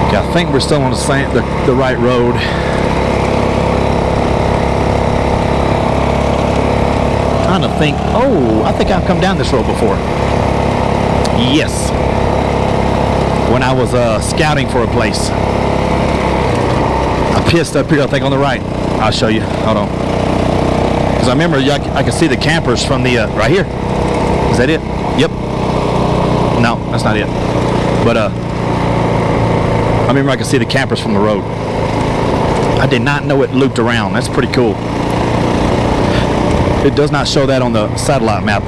Okay, I think we're still on the right road. Trying to think. Oh, I think I've come down this road before. Yes. When I was scouting for a place. I pissed up here, I think on the right. I'll show you. Hold on. Because I remember I could see the campers from the, right here. Is that it? Yep. No, that's not it. But I remember I could see the campers from the road. I did not know it looped around. That's pretty cool. It does not show that on the satellite map,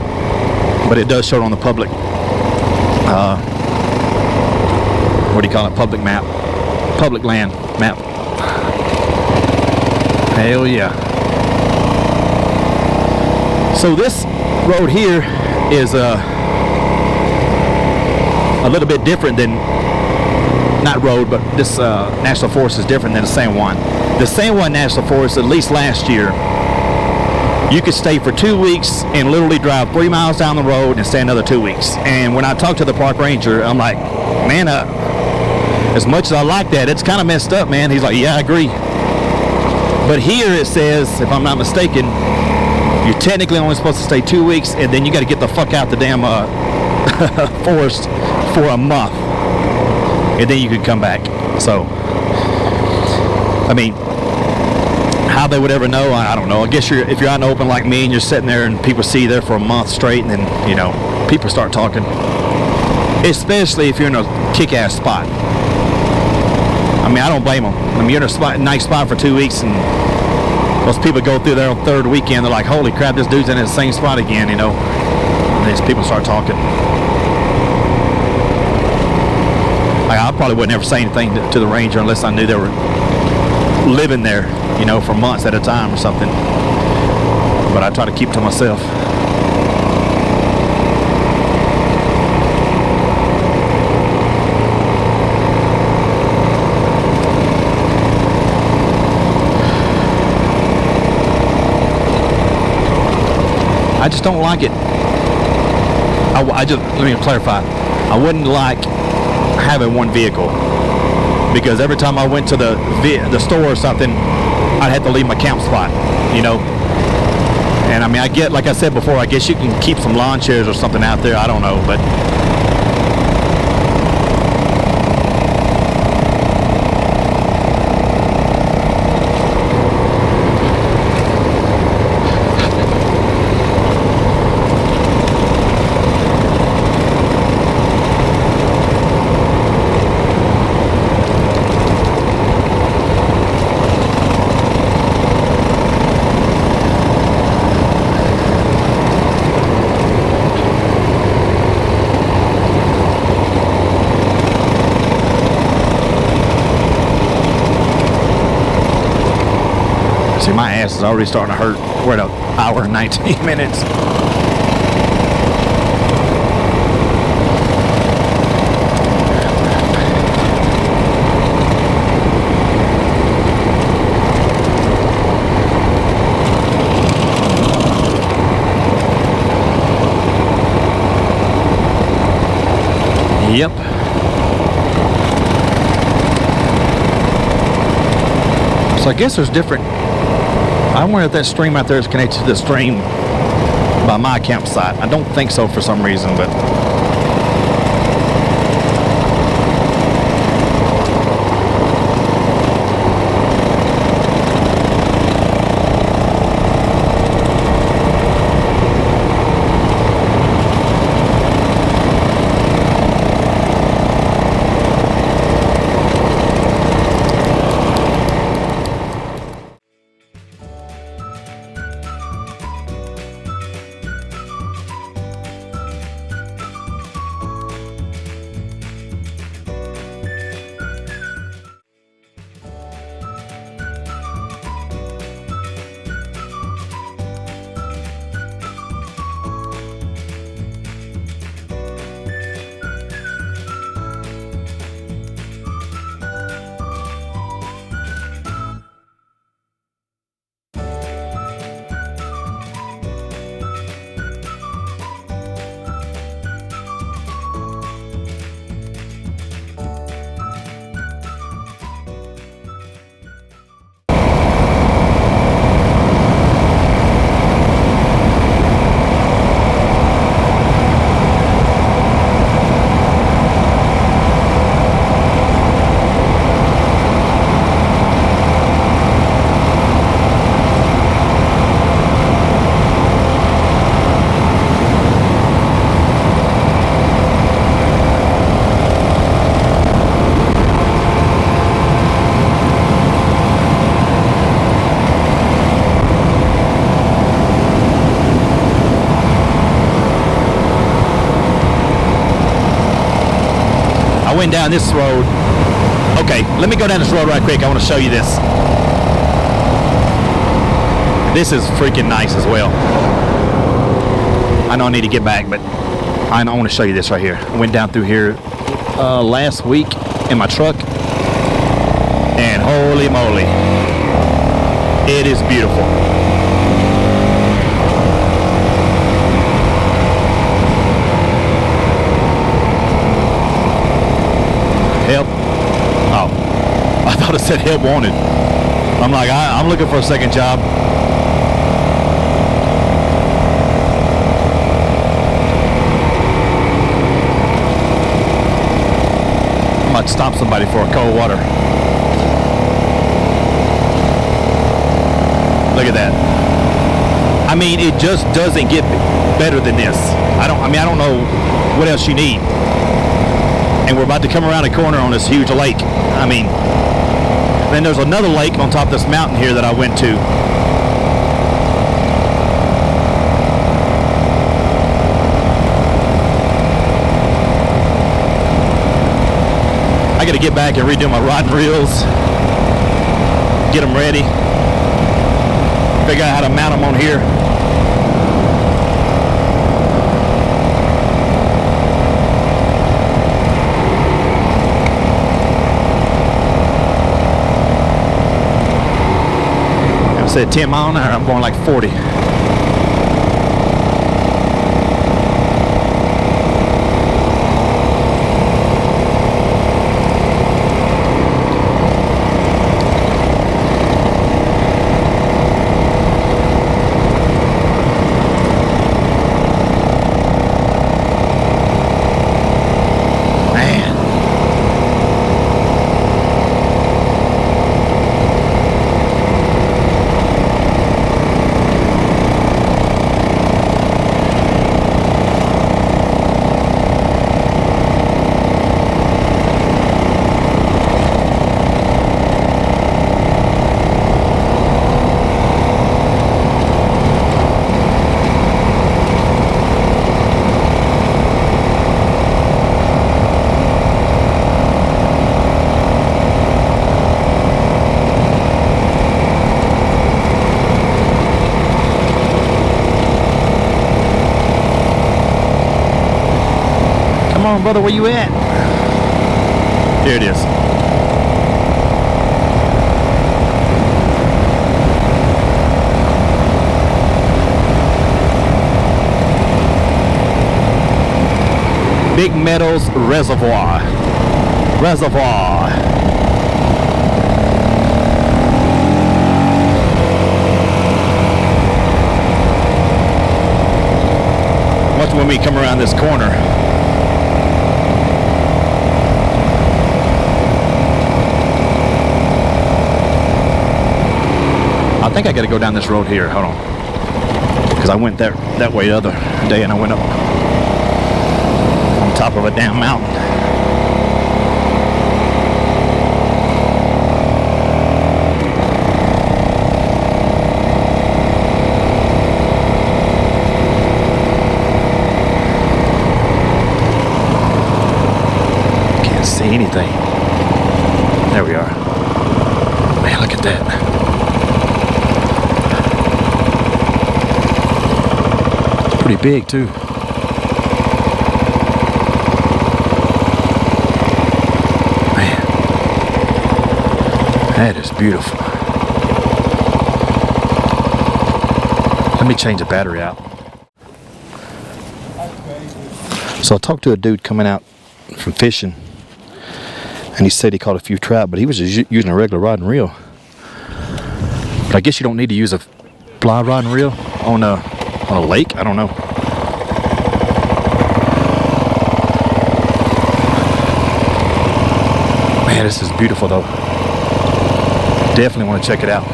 but it does show it on the public, what do you call it? Public map. Public land map. Hell yeah. So this road here is a little bit different than, not road, but this National Forest is different than the San Juan. The San Juan National Forest, at least last year, you could stay for 2 weeks and literally drive 3 miles down the road and stay another 2 weeks. And when I talked to the park ranger, I'm like, man, as much as I like that, it's kind of messed up, man. He's like, yeah, I agree. But here it says, if I'm not mistaken, you're technically only supposed to stay 2 weeks, and then you got to get the fuck out the damn forest for a month, and then you can come back. So, I mean, how they would ever know, I don't know. I guess if you're out in the open like me, and you're sitting there, and people see you there for a month straight, and then, you know, people start talking. Especially if you're in a kick-ass spot. I mean, I don't blame them. I mean, you're in a nice spot for 2 weeks, and most people go through there on third weekend. They're like, holy crap, this dude's in the same spot again, you know. And these people start talking. Like, I probably wouldn't ever say anything to the ranger unless I knew they were living there, you know, for months at a time or something. But I try to keep to myself. I just don't like it. Let me clarify. I wouldn't like having one vehicle, because every time I went to the store or something, I'd have to leave my camp spot, you know. And I mean, I get, like I said before, I guess you can keep some lawn chairs or something out there. I don't know, but see, my ass is already starting to hurt. We're at an hour and 19 minutes. Yep. So I guess there's different. I wonder if that stream out there is connected to the stream by my campsite. I don't think so for some reason, but went down this road. Okay, let me go down this road right quick. I want to show you this. This is freaking nice as well. I know I need to get back, but I want to show you this right here. I went down through here last week in my truck, and holy moly, it is beautiful. Help. Oh, I thought it said help wanted. I'm like, I'm looking for a second job. I might stop somebody for a cold water. Look at that. I mean, it just doesn't get better than this. I don't know what else you need. And we're about to come around a corner on this huge lake. I mean, then there's another lake on top of this mountain here that I went to. I gotta get back and redo my rod and reels, get them ready, figure out how to mount them on here. I said 10 mile an hour, I'm going like 40. on, brother, where you at? Here it is. Big Meadows Reservoir. Watch when we come around this corner. I think I got to go down this road here. Hold on, because I went that way the other day, and I went up on top of a damn mountain. Can't see anything. There we are. Man, look at that. Pretty big too. Man, that is beautiful. Let me change the battery out. So I talked to a dude coming out from fishing, and he said he caught a few trout, but he was just using a regular rod and reel. But I guess you don't need to use a fly rod and reel on a lake? I don't know. Man, this is beautiful though. Definitely want to check it out.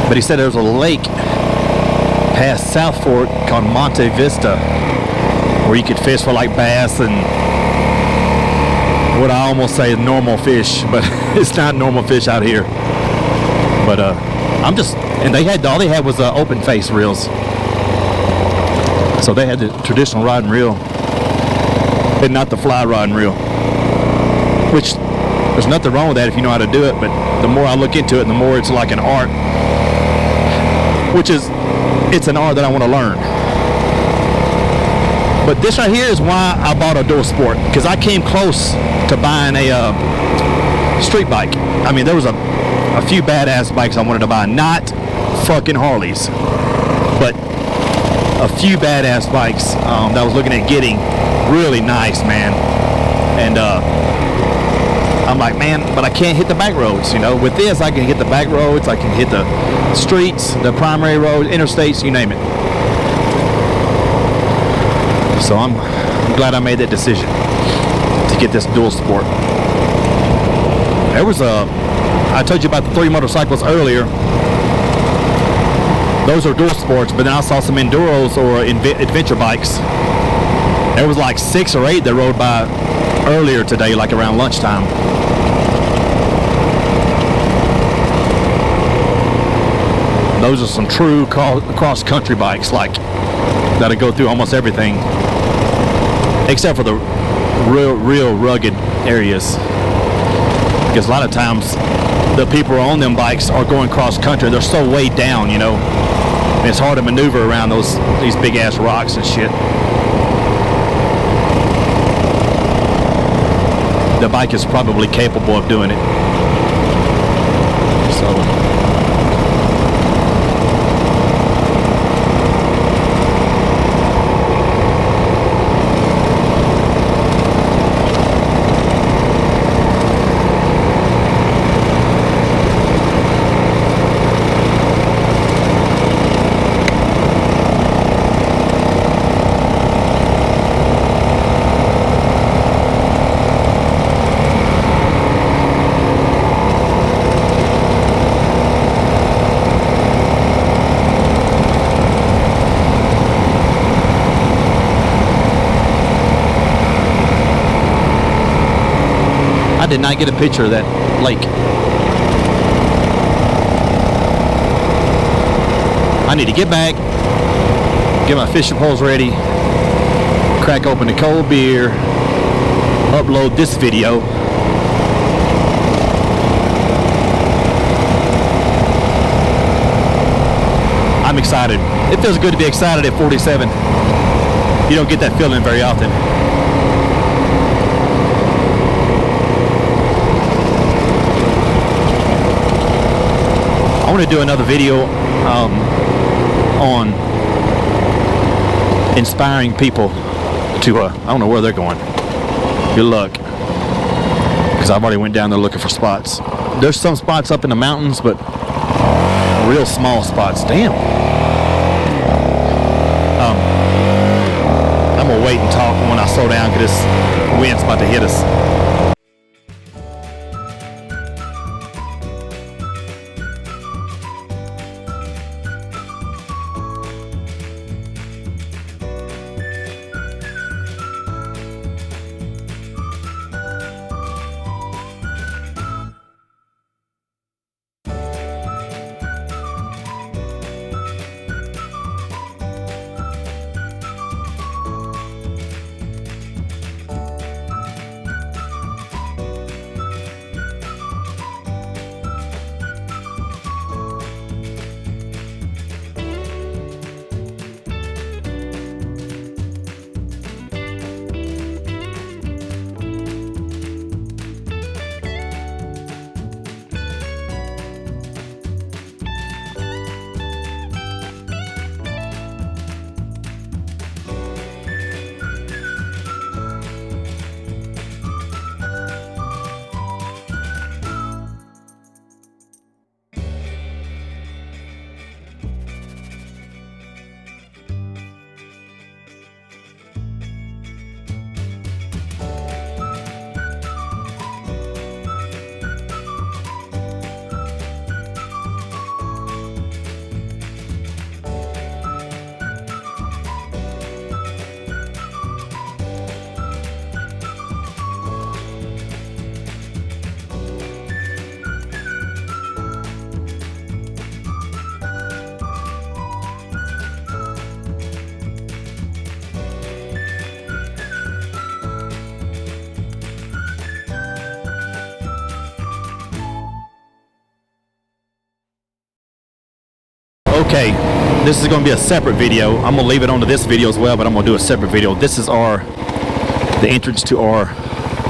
But he said there's a lake past South Fork called Monte Vista, where you could fish for like bass and what I almost say is normal fish, but it's not normal fish out here. But and all they had was open face reels. So they had the traditional rod and reel, and not the fly rod and reel. Which there's nothing wrong with that if you know how to do it. But the more I look into it, the more it's like an art. It's an art that I want to learn. But this right here is why I bought a dual sport, because I came close to buying a street bike. I mean, there was a few badass bikes I wanted to buy, not fucking Harleys, but a few badass bikes that I was looking at getting. Really nice, man. And I'm like, man, but I can't hit the back roads, you know. With this, I can hit the back roads, I can hit the streets, the primary roads, interstates, you name it. So I'm glad I made that decision to get this dual sport. There was I told you about the 3 motorcycles earlier. Those are dual sports, but then I saw some enduros or adventure bikes. There was like 6 or 8 that rode by earlier today, like around lunchtime. Those are some true cross-country bikes, like that'll go through almost everything, except for the real rugged areas. Because a lot of times the people on them bikes are going cross-country. They're so way down, you know, and it's hard to maneuver around these big-ass rocks and shit. The bike is probably capable of doing it. So I did not get a picture of that lake. I need to get back, get my fishing poles ready, crack open a cold beer, upload this video, I'm excited. It feels good to be excited at 47. You don't get that feeling very often. I want to do another video on inspiring people to, I don't know where they're going. Good luck. Because I've already went down there looking for spots. There's some spots up in the mountains, but real small spots. Damn. I'm gonna wait and talk when I slow down because this wind's about to hit us. Okay, this is going to be a separate video. I'm going to leave it onto this video as well, but I'm going to do a separate video. This is the entrance to our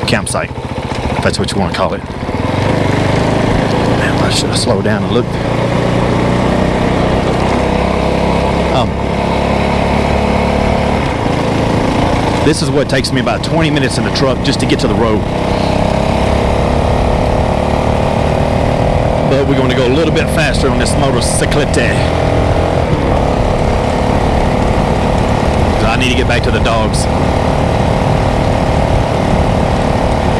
campsite, if that's what you want to call it. Man, I should have slowed down and looked. This is what takes me about 20 minutes in the truck just to get to the road. But we're going to go a little bit faster on this motocyclette. I need to get back to the dogs.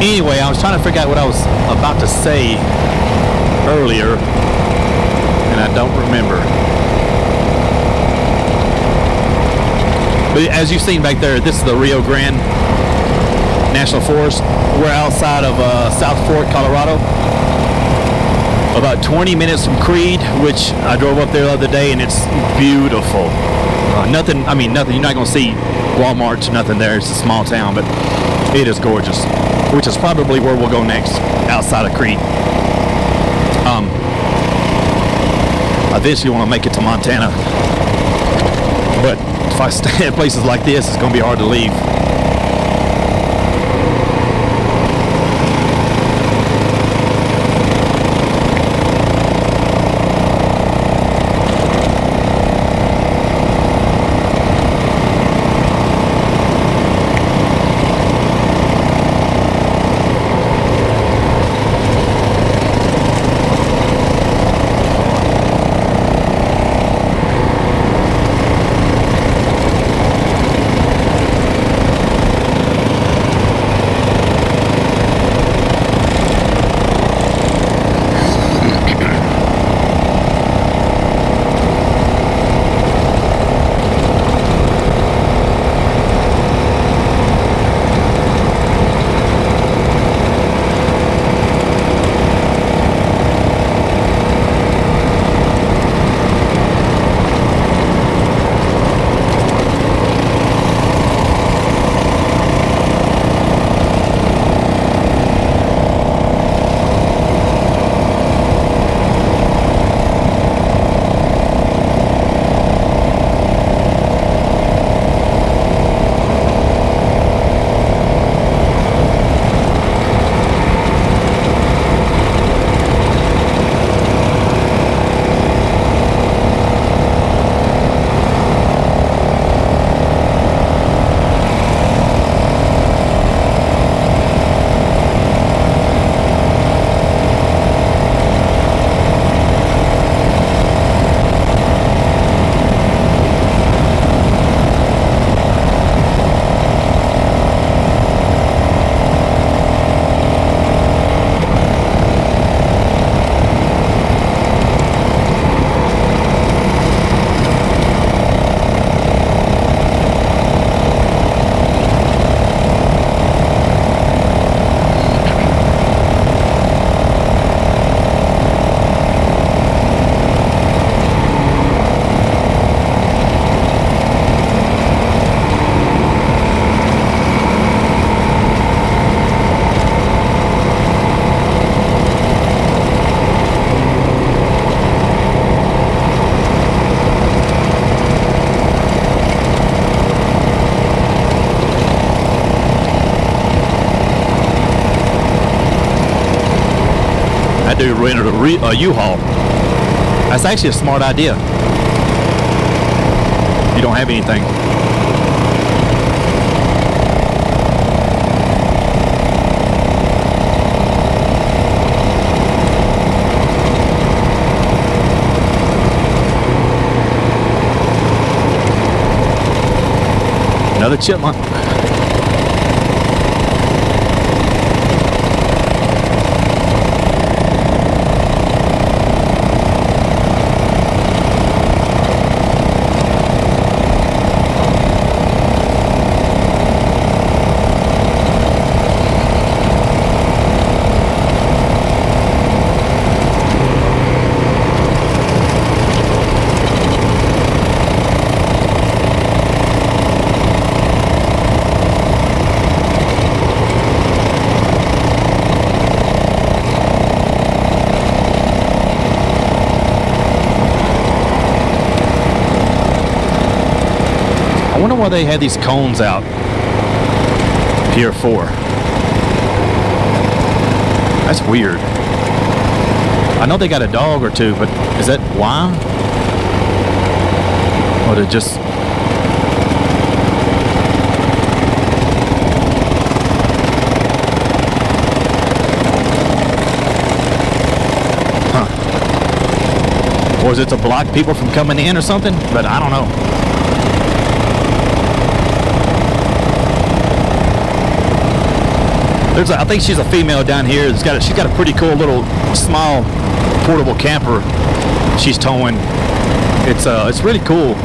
Anyway, I was trying to figure out what I was about to say earlier, and I don't remember. But as you've seen back there, this is the Rio Grande National Forest. We're outside of South Fork, Colorado. About 20 minutes from Creed, which I drove up there the other day, and it's beautiful. Nothing, you're not going to see Walmarts, nothing there. It's a small town, but it is gorgeous, which is probably where we'll go next, outside of Creed. I eventually want to make it to Montana, but if I stay at places like this, it's going to be hard to leave. dude rented a U-Haul. That's actually a smart idea. You don't have anything. Another chipmunk. I wonder why they had these cones out. Pier 4. That's weird. I know they got a dog or two, but is that why? Or they just... Huh. Or is it to block people from coming in or something? But I don't know. I think she's a female down here. She's got a pretty cool little small portable camper she's towing. It's really cool,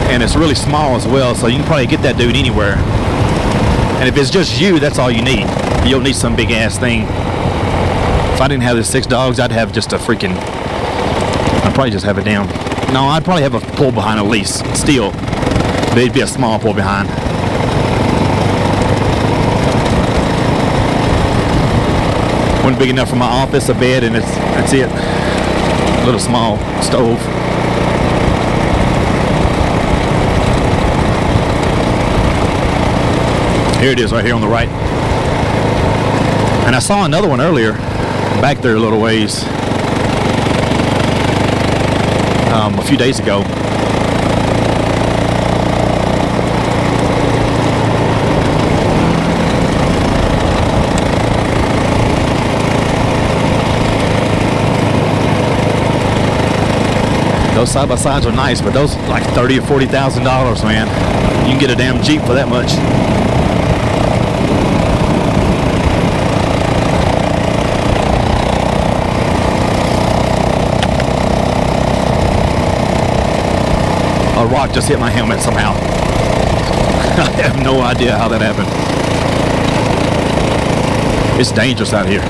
and it's really small as well, so you can probably get that dude anywhere. And if it's just you, that's all you need. You don't need some big ass thing. If I didn't have the 6 dogs, I'd have just a freaking... I'd probably just have it down. No, I'd probably have a pull behind at least. Still, but it'd be a small pull behind. One big enough for my office, a bed, and that's it. A little small stove. Here it is, right here on the right. And I saw another one earlier, back there a little ways, a few days ago. Those side-by-sides are nice, but those like $30,000 or $40,000, man. You can get a damn Jeep for that much. A rock just hit my helmet somehow. I have no idea how that happened. It's dangerous out here.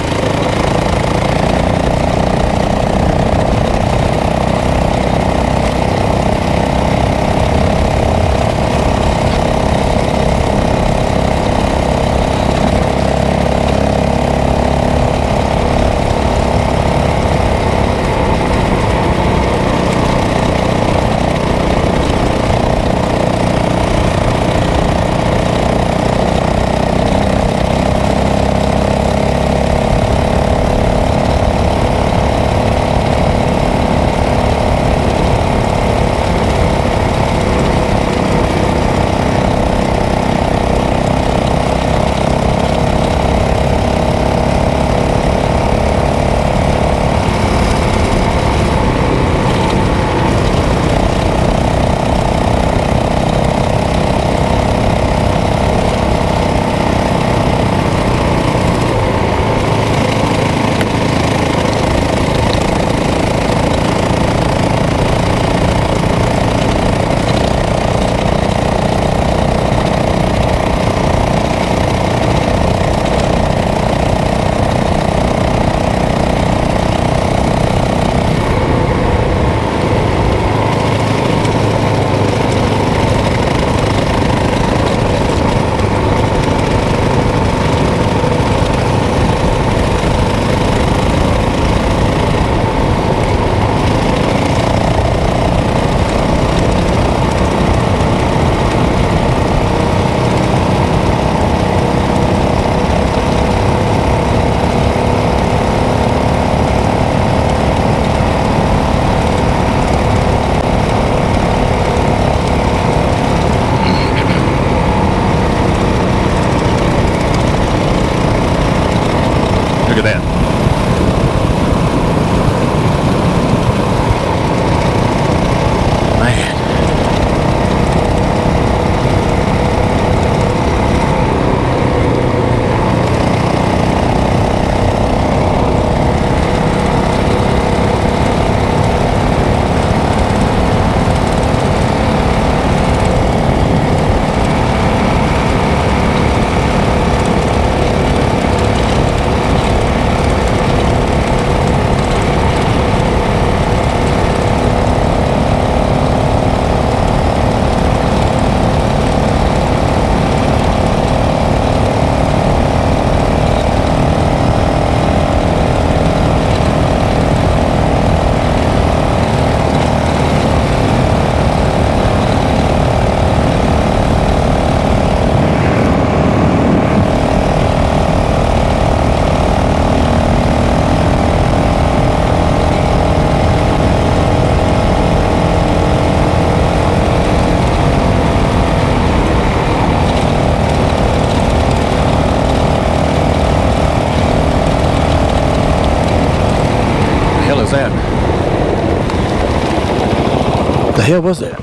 What the hell was that?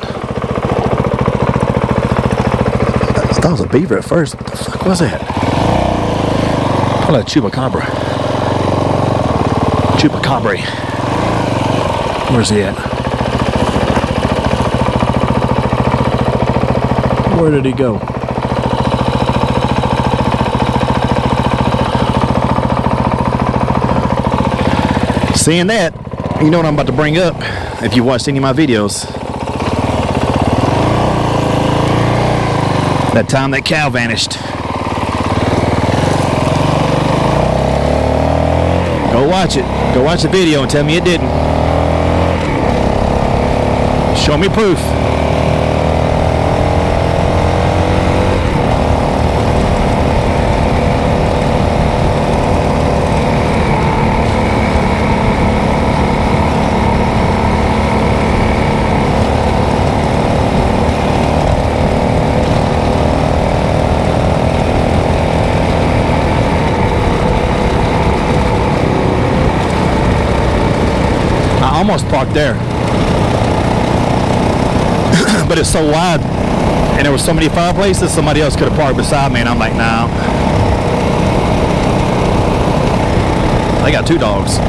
I thought it was a beaver at first. What the fuck was that? Probably a chupacabra. Chupacabra. Where's he at? Where did he go? Seeing that, you know what I'm about to bring up if you watched any of my videos. That time that cow vanished. Go watch it. Go watch the video and tell me it didn't. Show me proof. Almost parked there, but it's so wide and there were so many fireplaces, somebody else could have parked beside me, and I'm like, nah. They got 2 dogs.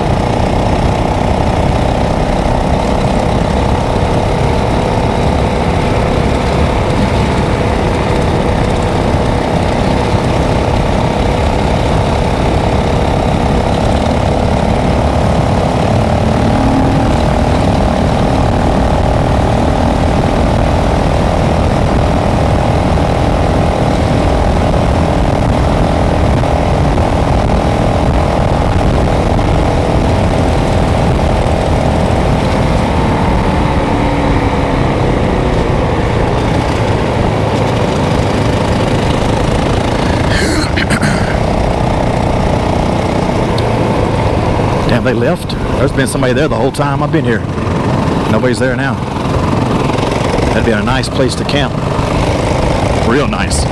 Damn, they left. There's been somebody there the whole time I've been here. Nobody's there now. That'd be a nice place to camp. Real nice.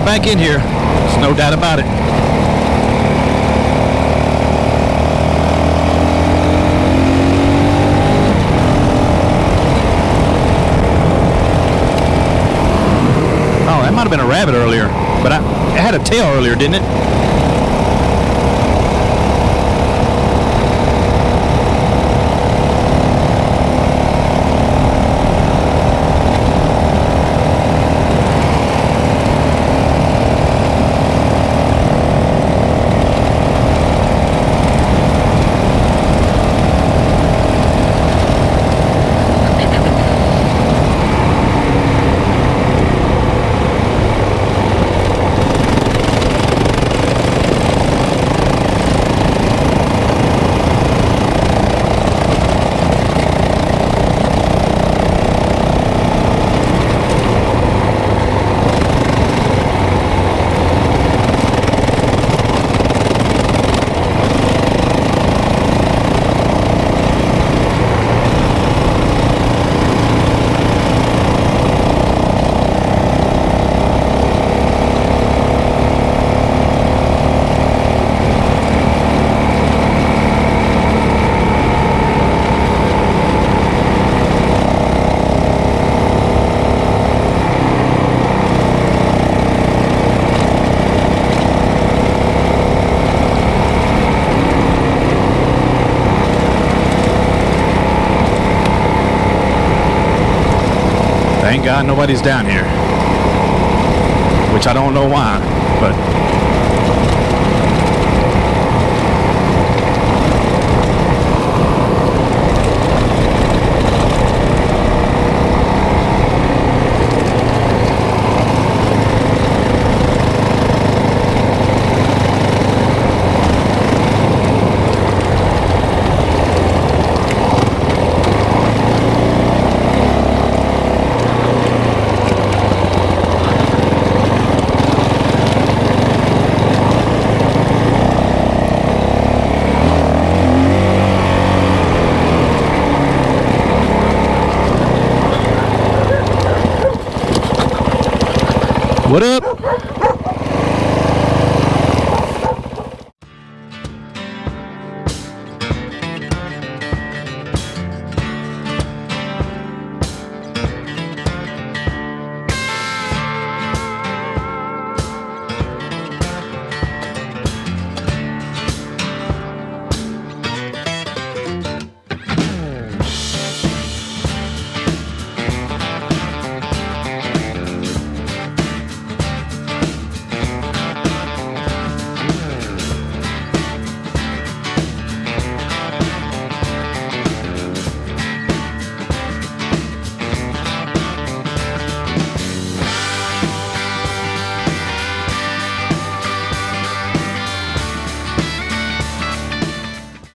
Back in here, there's no doubt about it. Oh, that might have been a rabbit earlier, but it had a tail earlier, didn't it? Thank God nobody's down here, which I don't know why, but What up?